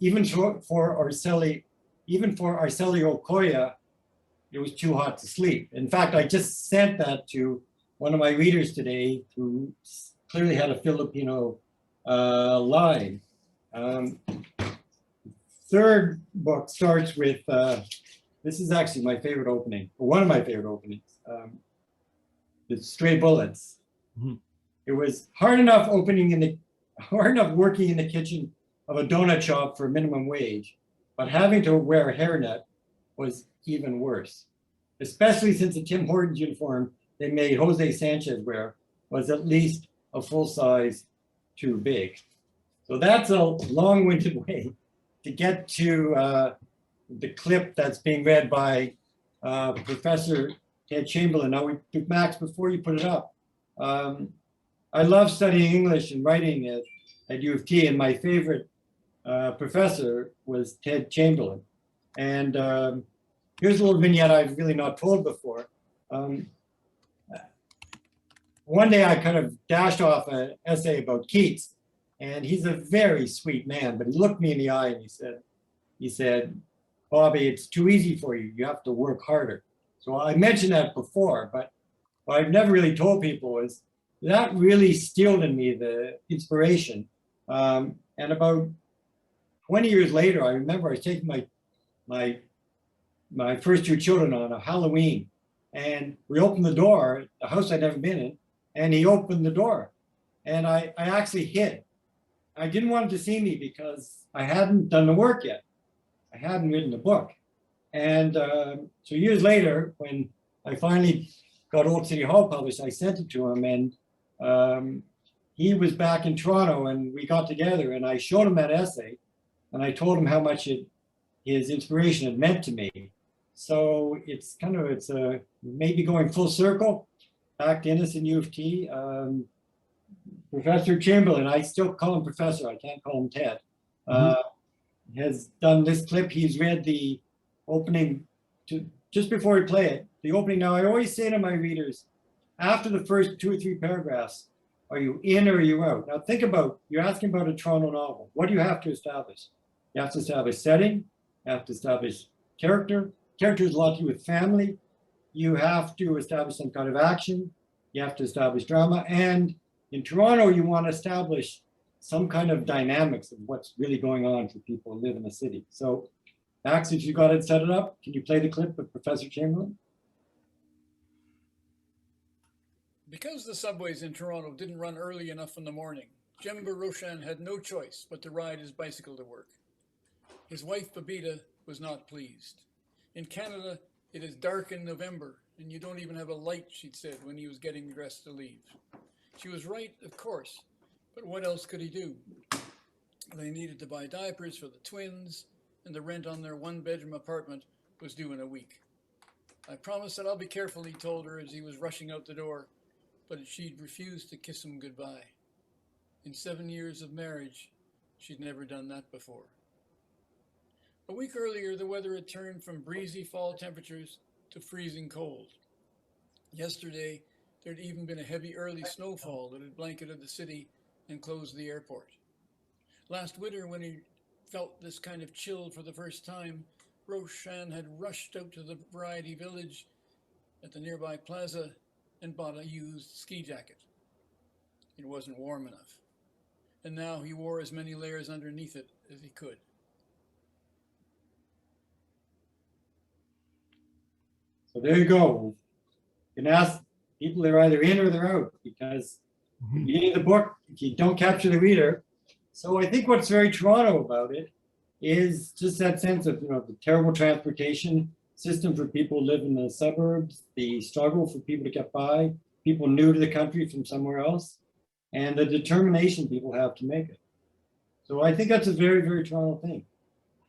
even for Arceli Okoye, it was too hot to sleep. In fact, I just sent that to one of my readers today who clearly had a Filipino line. Third book starts with, this is actually my favorite opening, or one of my favorite openings, the Stray Bullets. Mm-hmm. It was hard enough working in the kitchen of a donut shop for minimum wage, but having to wear a hairnet was even worse, especially since the Tim Hortons uniform they made Jose Sanchez wear was at least a full size too big. So that's a long-winded way to get to the clip that's being read by Professor Ted Chamberlain. Now, Max, before you put it up, I love studying English and writing at U of T, and my favorite professor was Ted Chamberlain. And here's a little vignette I've really not told before. One day I kind of dashed off an essay about Keats, and he's a very sweet man, but he looked me in the eye and he said, Bobby, it's too easy for you. You have to work harder. So I mentioned that before, but what I've never really told people is that really instilled in me the inspiration. And about 20 years later, I remember I was taking my first 2 children on a Halloween, and we opened the door, the house I'd never been in, and he opened the door, and I actually hid. I didn't want him to see me because I hadn't done the work yet. I hadn't written the book. And so years later, when I finally got Old City Hall published, I sent it to him, and he was back in Toronto, and we got together, and I showed him that essay, and I told him how much his inspiration had meant to me. So it's maybe going full circle back to Innis and U of T. Professor Chamberlain, I still call him Professor, I can't call him Ted, has done this clip. He's read the opening just before we play it, the opening. Now, I always say to my readers, after the first 2 or 3 paragraphs, are you in or are you out? Now think about, you're asking about a Toronto novel. What do you have to establish? You have to establish setting, you have to establish character. Character has a lot to do with family. You have to establish some kind of action. You have to establish drama. And in Toronto, you want to establish some kind of dynamics of what's really going on for people who live in the city. So, Max, if you got it set it up, can you play the clip of Professor Chamberlain? Because the subways in Toronto didn't run early enough in the morning, Jemba Roshan had no choice but to ride his bicycle to work. His wife, Babita, was not pleased. In Canada, it is dark in November, and you don't even have a light, she'd said when he was getting dressed to leave. She was right, of course, but what else could he do? They needed to buy diapers for the twins, and the rent on their 1-bedroom apartment was due in a week. I promise that I'll be careful, he told her as he was rushing out the door, but she'd refused to kiss him goodbye. In 7 years of marriage, she'd never done that before. A week earlier, the weather had turned from breezy fall temperatures to freezing cold. Yesterday, there'd even been a heavy early snowfall that had blanketed the city and closed the airport. Last winter, when he felt this kind of chill for the first time, Roshan had rushed out to the Variety Village at the nearby plaza and bought a used ski jacket. It wasn't warm enough, and now he wore as many layers underneath it as he could. So there you go. You can ask people, they're either in or they're out, because beginning of the book, if you don't capture the reader. So I think what's very Toronto about it is just that sense of, the terrible transportation system for people who live in the suburbs, the struggle for people to get by, people new to the country from somewhere else, and the determination people have to make it. So I think that's a very, very Toronto thing.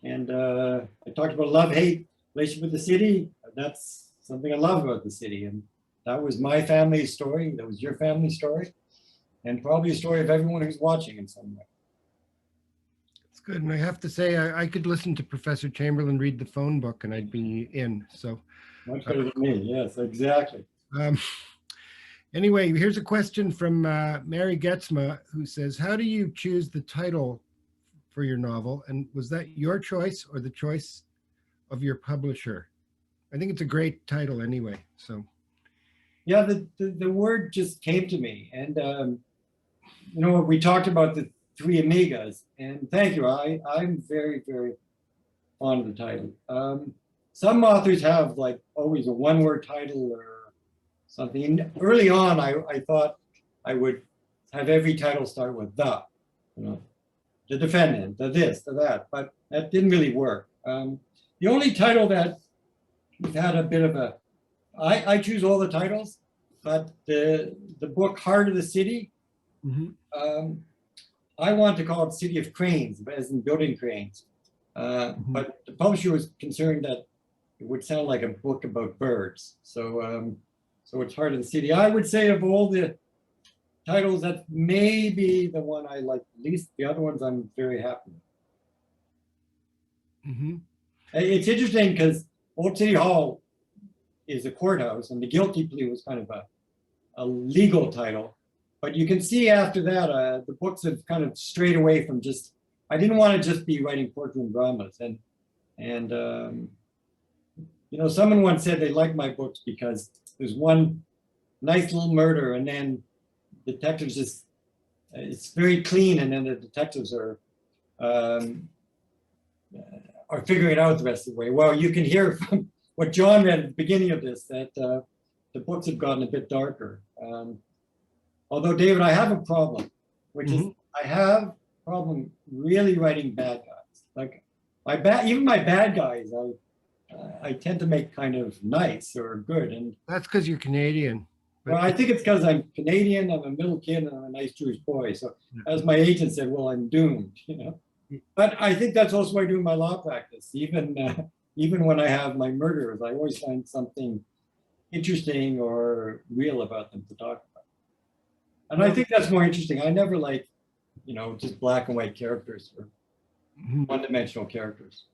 And I talked about love-hate relationship with the city. That's something I love about the city. And that was my family's story. That was your family's story. And probably a story of everyone who's watching in some way. It's good. And I have to say, I could listen to Professor Chamberlain read the phone book and I'd be in. So much better than me. Yes, exactly. Anyway, here's a question from Mary Getzma, who says, how do you choose the title for your novel? And was that your choice or the choice of your publisher? I think it's a great title anyway. So, yeah, the word just came to me, and we talked about the 3 amigas, and thank you. I'm very, very fond of the title. Some authors have like always a 1-word title or something. Early on, I thought I would have every title start with the defendant, the this, the that, but that didn't really work. The only title that we've had a bit of a, I choose all the titles, but the book Heart of the City, I want to call it City of Cranes, as in building cranes. But the publisher was concerned that it would sound like a book about birds. So it's Heart of the City. I would say of all the titles, that may be the one I like least. The other ones I'm very happy with. It's interesting because Old City Hall is a courthouse, and the Guilty Plea was kind of a legal title. But you can see after that, the books have kind of strayed away from just, I didn't want to just be writing courtroom dramas. And someone once said they liked my books because there's one nice little murder, and then detectives just, it's very clean, and then the detectives are figuring it out the rest of the way. Well, you can hear from what John read at the beginning of this that the books have gotten a bit darker. Although, David, I have a problem, which is I have a problem really writing bad guys. Like even my bad guys, I tend to make kind of nice or good. And That's because you're Canadian. But well, I think it's because I'm Canadian, I'm a middle kid, and I'm a nice Jewish boy. So as my agent said, well, I'm doomed, you know. But I think that's also why I do in my law practice. Even when I have my murderers, I always find something interesting or real about them to talk about. And I think that's more interesting. I never like, you know, just black and white characters or one-dimensional characters.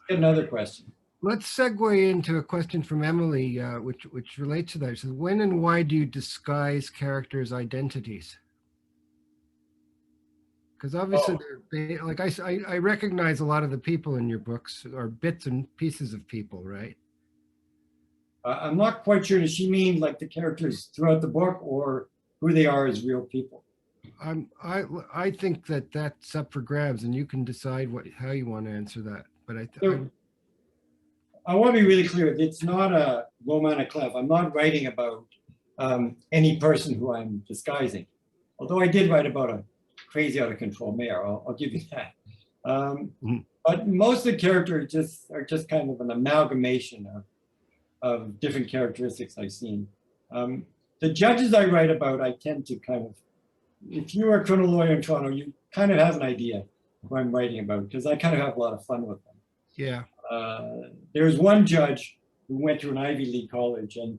Get another question. let's segue into a question from Emily, which relates to that. It says, when and why do you disguise characters' identities? Because obviously, they're, like I recognize a lot of the people in your books are bits and pieces of people, right? I'm not quite sure. Does she mean like the characters throughout the book or who they are as real people? I think that that's up for grabs, and you can decide how you want to answer that. But I want to be really clear. It's not a roman clef. I'm not writing about any person who I'm disguising. Although I did write about a crazy out of control mayor. I'll give you that. But most of the characters are just kind of an amalgamation of different characteristics I've seen. The judges I write about, I tend to kind of, if you're a criminal lawyer in Toronto, you kind of have an idea who I'm writing about because I kind of have a lot of fun with them. Yeah. There's one judge who went to an Ivy League college, and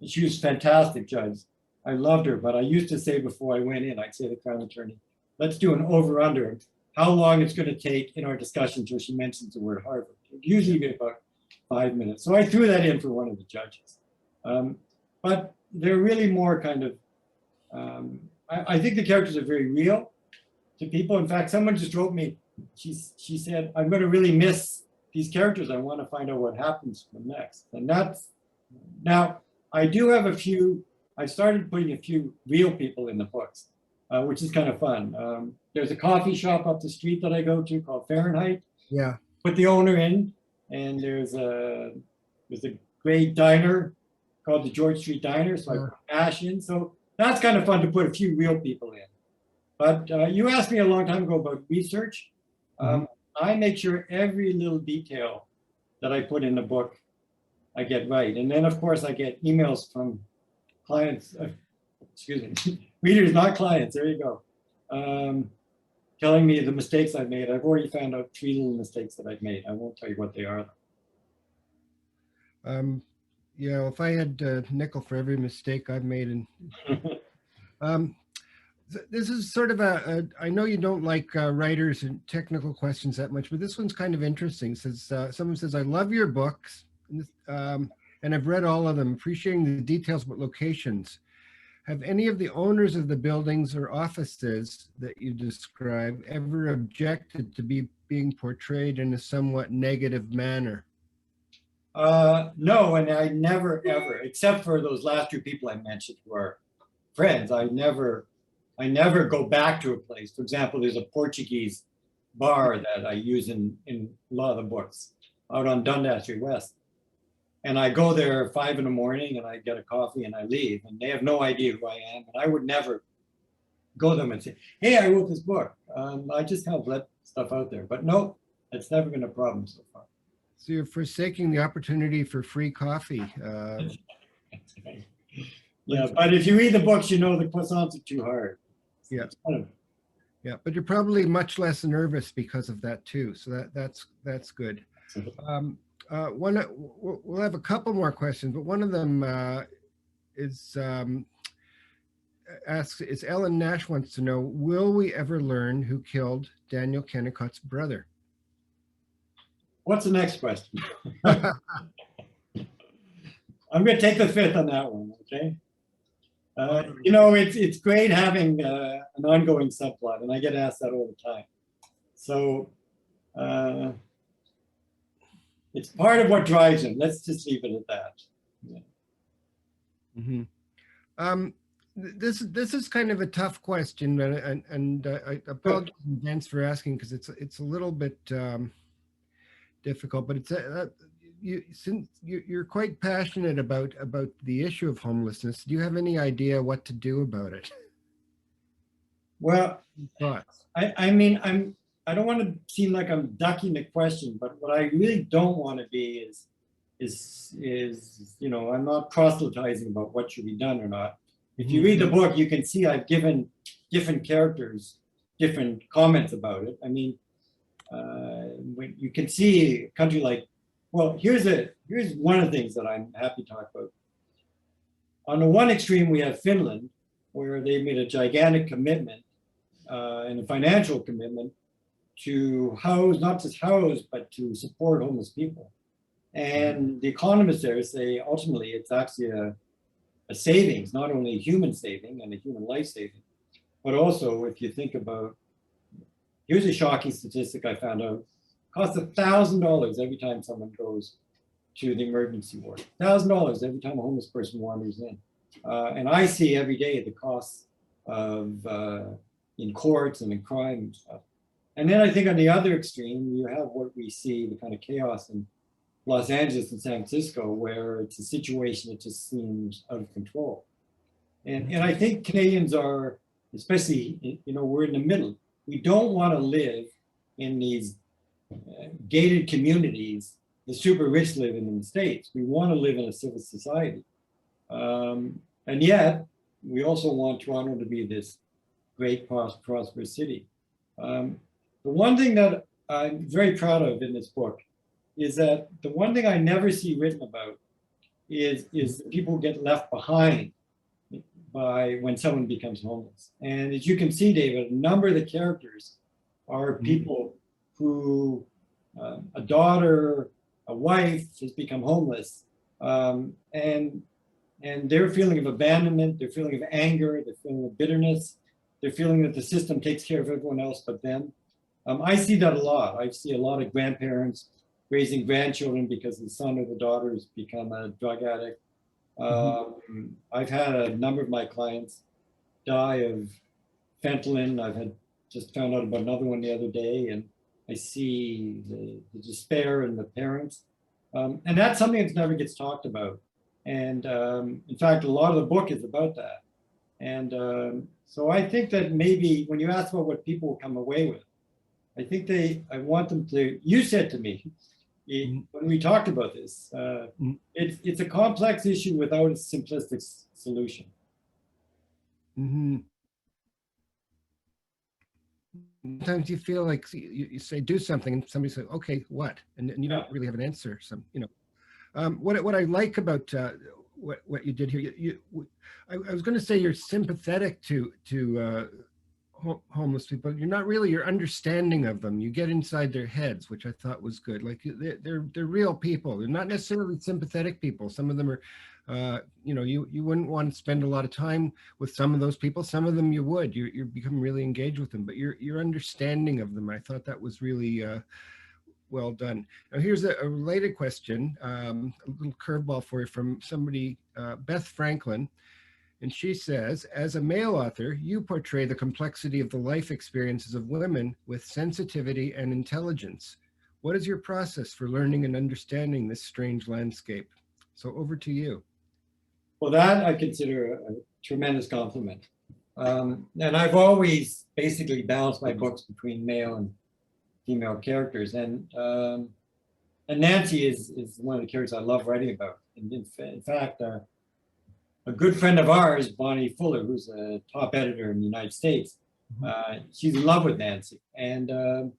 she was a fantastic judge. I loved her, but I used to say before I went in, I'd say to the Crown Attorney, let's do an over-under, how long it's going to take in our discussion until she mentions the word Harvard. It'd usually be about 5 minutes. So I threw that in for one of the judges. But they're really more kind of, I think the characters are very real to people. In fact, someone just wrote me, she said, I'm going to really miss these characters. I want to find out what happens to them next. And that's, now I do have a few, I started putting a few real people in the books, which is kind of fun. There's a coffee shop up the street that I go to called Fahrenheit. Yeah. Put the owner in, and there's a great diner called the George Street Diner. So I put Ash in. So that's kind of fun to put a few real people in. But you asked me a long time ago about research. I make sure every little detail that I put in the book, I get right. And then, of course, I get emails from clients, excuse me, readers, not clients, there you go, telling me the mistakes I've made. I've already found out 3 little mistakes that I've made. I won't tell you what they are. Yeah, if I had a nickel for every mistake I've made. This is sort of I know you don't like writers and technical questions that much, but this one's kind of interesting. It says, someone says, I love your books, and I've read all of them, appreciating the details about locations. Have any of the owners of the buildings or offices that you describe ever objected to being portrayed in a somewhat negative manner? No, and I never, ever, except for those last 2 people I mentioned who are friends, I never go back to a place. For example, there's a Portuguese bar that I use in a lot of the books out on Dundas Street West. And I go there at 5 in the morning and I get a coffee and I leave, and they have no idea who I am. And I would never go to them and say, hey, I wrote this book. I just kind of let stuff out there, but no, it's never been a problem so far. So you're forsaking the opportunity for free coffee. Yeah, but if you read the books, you know the croissants are too hard. Yeah. Yeah, but you're probably much less nervous because of that too. So that's good. We'll have a couple more questions, but one of them is Ellen Nash wants to know, will we ever learn who killed Daniel Kennicott's brother? What's the next question? I'm going to take the 5th on that one, okay? You know, it's great having an ongoing subplot, and I get asked that all the time. So it's part of what drives him. Let's just leave it at that. Yeah. This is kind of a tough question, and I apologize in advance for asking because it's a little bit difficult, but it's since you're quite passionate about the issue of homelessness, do you have any idea what to do about it? Well, thoughts? I mean, I don't want to seem like I'm ducking the question, but what I really don't want to be is you know, I'm not proselytizing about what should be done or not. If you read the book, you can see I've given different characters different comments about it. I mean, when you can see a country like, well, here's one of the things that I'm happy to talk about. On the one extreme, we have Finland, where they made a gigantic commitment and a financial commitment to house, not just house, but to support homeless people. And the economists there say ultimately it's actually a savings, not only a human saving and a human life saving, but also if you think about, here's a shocking statistic I found out, costs $1,000 every time someone goes to the emergency ward. $1,000 every time a homeless person wanders in. And I see every day the costs of in courts and in crime and stuff. And then I think on the other extreme, you have what we see, the kind of chaos in Los Angeles and San Francisco, where it's a situation that just seems out of control. And I think Canadians are, especially, you know, we're in the middle. We don't want to live in these gated communities, the super rich live in the States. We want to live in a civil society. And yet, we also want Toronto to be this great, prosperous city. The one thing that I'm very proud of in this book is that the one thing I never see written about is people get left behind by when someone becomes homeless. And as you can see, David, a number of the characters are people who, a daughter, a wife has become homeless, and their feeling of abandonment, their feeling of anger, their feeling of bitterness, their feeling that the system takes care of everyone else but them. I see that a lot. I see a lot of grandparents raising grandchildren because the son or the daughter has become a drug addict. I've had a number of my clients die of fentanyl. I've just found out about another one the other day, and I see the despair in the parents. And that's something that never gets talked about. And in fact, a lot of the book is about that. And so I think that maybe when you ask about what people will come away with, I think I want them to, you said to me, when we talked about this, it's a complex issue without a simplistic solution. Sometimes you feel like you say do something and somebody says, okay, what? And you don't really have an answer. What I like about what you did here, I was going to say you're sympathetic to homeless people. You're not really. You're understanding of them. You get inside their heads, which I thought was good. Like they're real people. They're not necessarily sympathetic people. Some of them are, you wouldn't want to spend a lot of time with some of those people. Some of them you would. You become really engaged with them. But your understanding of them, I thought that was really well done. Now here's a related question, a little curveball for you from somebody, Beth Franklin. And she says, as a male author, you portray the complexity of the life experiences of women with sensitivity and intelligence. What is your process for learning and understanding this strange landscape? So over to you. Well, that I consider a tremendous compliment. And I've always basically balanced my books between male and female characters. And Nancy is one of the characters I love writing about. And in fact, a good friend of ours, Bonnie Fuller, who's a top editor in the United States, she's in love with Nancy. And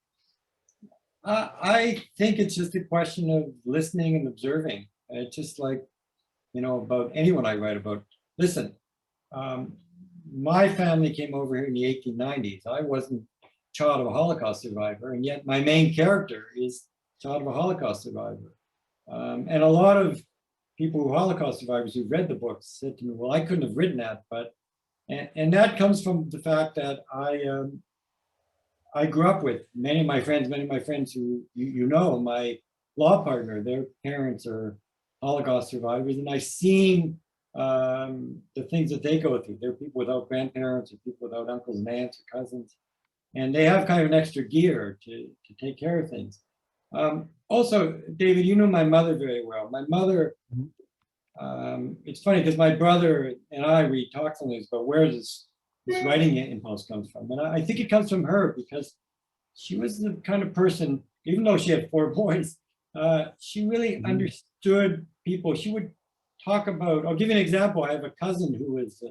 I think it's just a question of listening and observing. It's just like, about anyone I write about. Listen, my family came over here in the 1890s. I wasn't a child of a Holocaust survivor, and yet my main character is a child of a Holocaust survivor. And a lot of people who are Holocaust survivors who read the book said to me, well, I couldn't have written that, but, and that comes from the fact that I grew up with many of my friends who, my law partner, their parents are Holocaust survivors, and I've seen the things that they go through. They're people without grandparents or people without uncles and aunts or cousins, and they have kind of an extra gear to take care of things. Also, David, you know my mother very well. My mother, it's funny because my brother and I, we talk sometimes about where this writing impulse comes from. And I think it comes from her because she was the kind of person, even though she had 4 boys, she really understood people. She would talk about, I'll give you an example. I have a cousin who is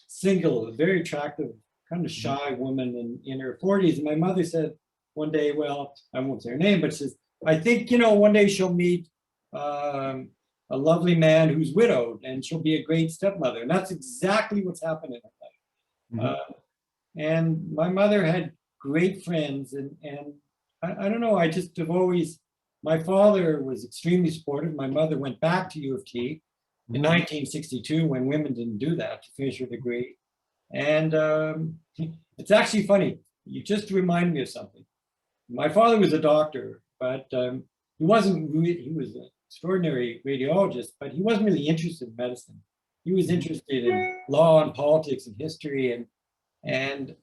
single, a very attractive, kind of shy woman in her 40s. And my mother said one day, well, I won't say her name, but she says, I think, you know, one day she'll meet a lovely man who's widowed and she'll be a great stepmother. And that's exactly what's happened in her life. And my mother had great friends, and I don't know, I just have always, my father was extremely supportive. My mother went back to U of T in 1962 when women didn't do that to finish her degree. And it's actually funny, you just remind me of something. My father was a doctor, but he was an extraordinary radiologist, but he wasn't really interested in medicine. He was interested in law and politics and history. And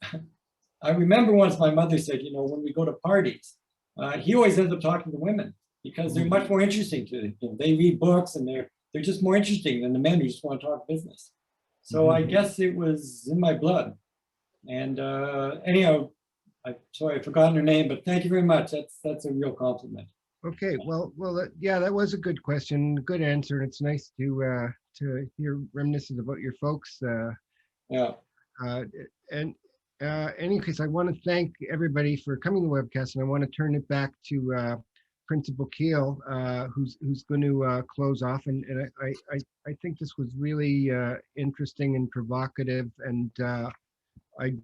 I remember once my mother said, you know, when we go to parties, he always ends up talking to women because they're much more interesting to them. You know, they read books and they're just more interesting than the men who just want to talk business. So I guess it was in my blood. And anyhow, sorry, I've forgotten her name, but thank you very much. That's a real compliment. Okay, well, yeah, that was a good question, good answer. And it's nice to hear reminiscences about your folks. Yeah. And any case, I want to thank everybody for coming to the webcast, and I want to turn it back to Principal Keel, who's going to close off. And I think this was really interesting and provocative. And I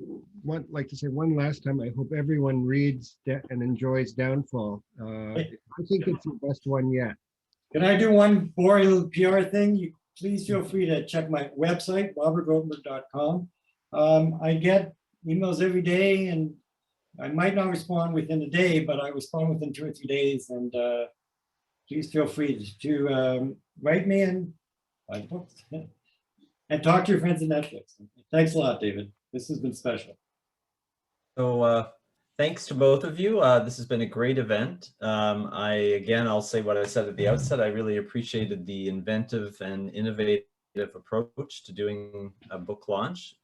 like to say one last time, I hope everyone reads and enjoys Downfall. I think it's the best one yet. Can I do one boring little PR thing? Please feel free to check my website, robertrotenberg.com. I get emails every day, and I might not respond within a day, but I respond within 2 or 3 days. And please feel free to write me and buy books and talk to your friends at Netflix. Thanks a lot, David. This has been special. So thanks to both of you. This has been a great event. I'll say what I said at the outset. I really appreciated the inventive and innovative approach to doing a book launch.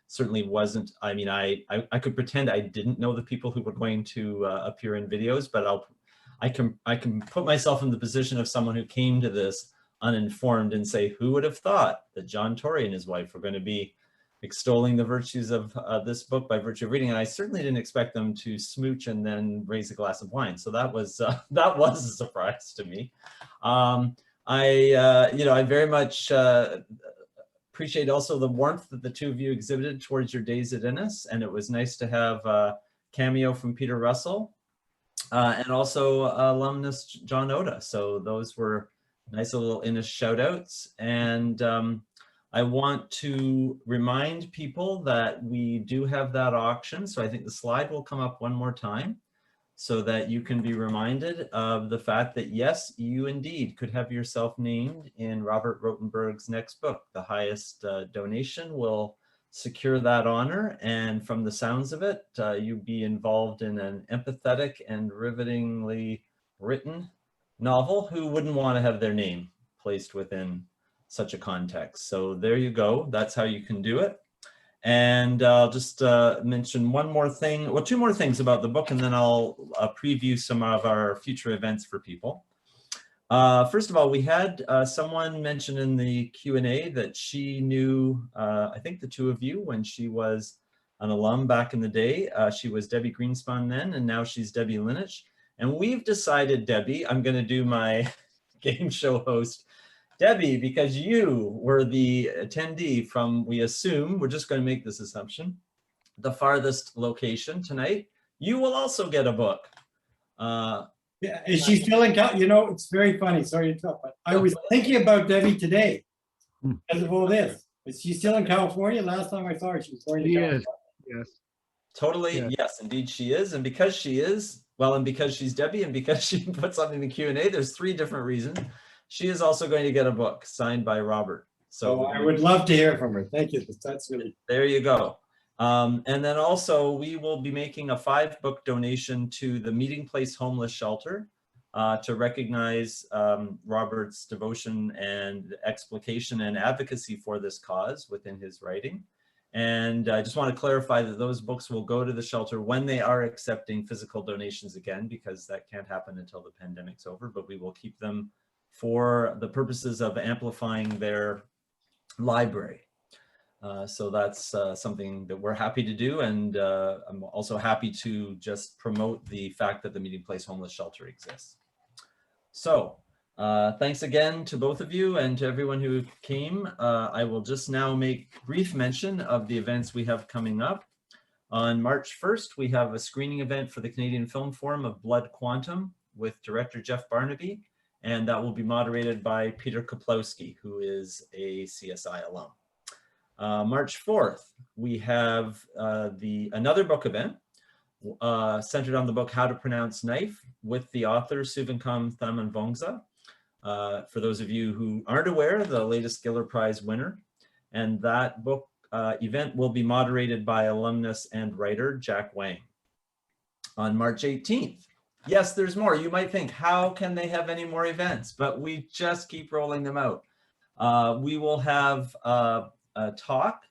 Certainly wasn't, I mean, I could pretend I didn't know the people who were going to appear in videos, but I can put myself in the position of someone who came to this uninformed and say, who would have thought that John Tory and his wife were going to be extolling the virtues of this book by virtue of reading. And I certainly didn't expect them to smooch and then raise a glass of wine. So that was a surprise to me. I very much appreciate also the warmth that the two of you exhibited towards your days at Innis. And it was nice to have a cameo from Peter Russell and also alumnus John Oda. So those were nice little Innis shout outs. And I want to remind people that we do have that auction. So I think the slide will come up one more time so that you can be reminded of the fact that, yes, you indeed could have yourself named in Robert Rotenberg's next book. The highest donation will secure that honor. And from the sounds of it, you'd be involved in an empathetic and rivetingly written novel. Who wouldn't want to have their name placed within such a context? So there you go. That's how you can do it. And I'll just mention one more thing, well, two more things about the book, and then I'll preview some of our future events for people. First of all, we had someone mention in the Q&A that she knew, I think the two of you, when she was an alum back in the day. She was Debbie Greenspun then, and now she's Debbie Linich. And we've decided, Debbie, I'm going to do my game show host, Debbie, because you were the attendee from, we assume, we're just going to make this assumption, the farthest location tonight. You will also get a book. Yeah, is she still in Cal? You know, it's very funny. Sorry to interrupt, but I was thinking about Debbie today because of all this. Is she still in California? Last time I saw her, she was going to California. Yes. Totally, yes, indeed she is. And because she is, well, and because she's Debbie and because she put something in the Q&A, there's 3 different reasons. She is also going to get a book signed by Robert. So I would love to hear from her. Thank you. That's really. There you go. And then also we will be making a 5-book donation to the Meeting Place Homeless Shelter to recognize Robert's devotion and explication and advocacy for this cause within his writing. And I just want to clarify that those books will go to the shelter when they are accepting physical donations again, because that can't happen until the pandemic's over, but we will keep them for the purposes of amplifying their library. So that's something that we're happy to do, and I'm also happy to just promote the fact that the Meeting Place Homeless Shelter exists. So thanks again to both of you and to everyone who came. I will just now make brief mention of the events we have coming up. On March 1st, we have a screening event for the Canadian Film Forum of Blood Quantum with director Jeff Barnaby, and that will be moderated by Peter Kaplowski, who is a CSI alum. March 4th, we have another book event centered on the book How to Pronounce Knife with the author Suvankam Thamanvongsa. For those of you who aren't aware, the latest Giller Prize winner. And that book event will be moderated by alumnus and writer Jack Wang. On March 18th, yes, there's more. You might think, how can they have any more events? But we just keep rolling them out. We will have a talk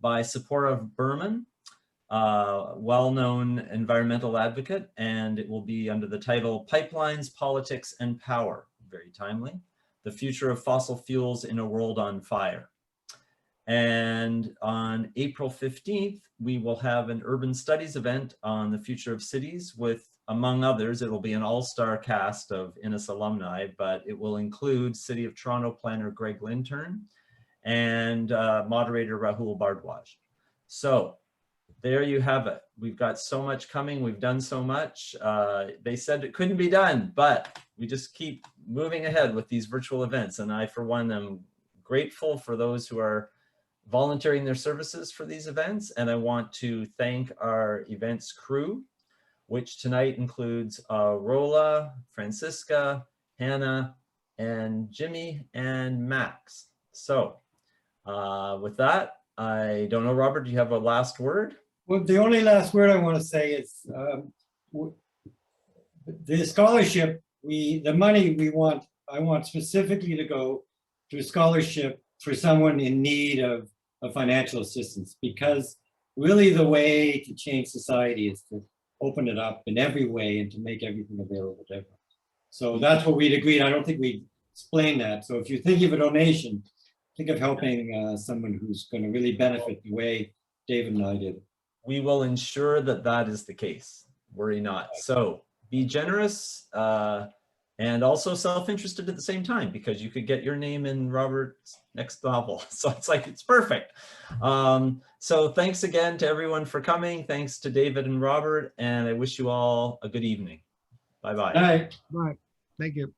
by Sephora Berman, well-known environmental advocate, and it will be under the title Pipelines, Politics, and Power, very timely, the future of fossil fuels in a world on fire. And on April 15th, we will have an urban studies event on the future of cities with, among others, it will be an all-star cast of Innis alumni, but it will include City of Toronto planner Greg Lintern and moderator Rahul Bardwaj. So there you have it. We've got so much coming. We've done so much. They said it couldn't be done, but we just keep moving ahead with these virtual events. And I, for one, am grateful for those who are volunteering their services for these events. And I want to thank our events crew, which tonight includes Rola, Francisca, Hannah, and Jimmy and Max. So with that, I don't know, Robert, do you have a last word? Well, the only last word I want to say is the scholarship, the money I want specifically to go to a scholarship for someone in need of financial assistance, because really the way to change society is to open it up in every way and to make everything available to everyone. So that's what we'd agreed. I don't think we explained that. So if you're thinking of a donation, think of helping someone who's going to really benefit the way David and I did. We will ensure that that is the case. Worry not. So be generous and also self-interested at the same time, because you could get your name in Robert's next novel. So it's like, it's perfect. So thanks again to everyone for coming. Thanks to David and Robert, and I wish you all a good evening. Bye-bye. Bye. Bye. Thank you.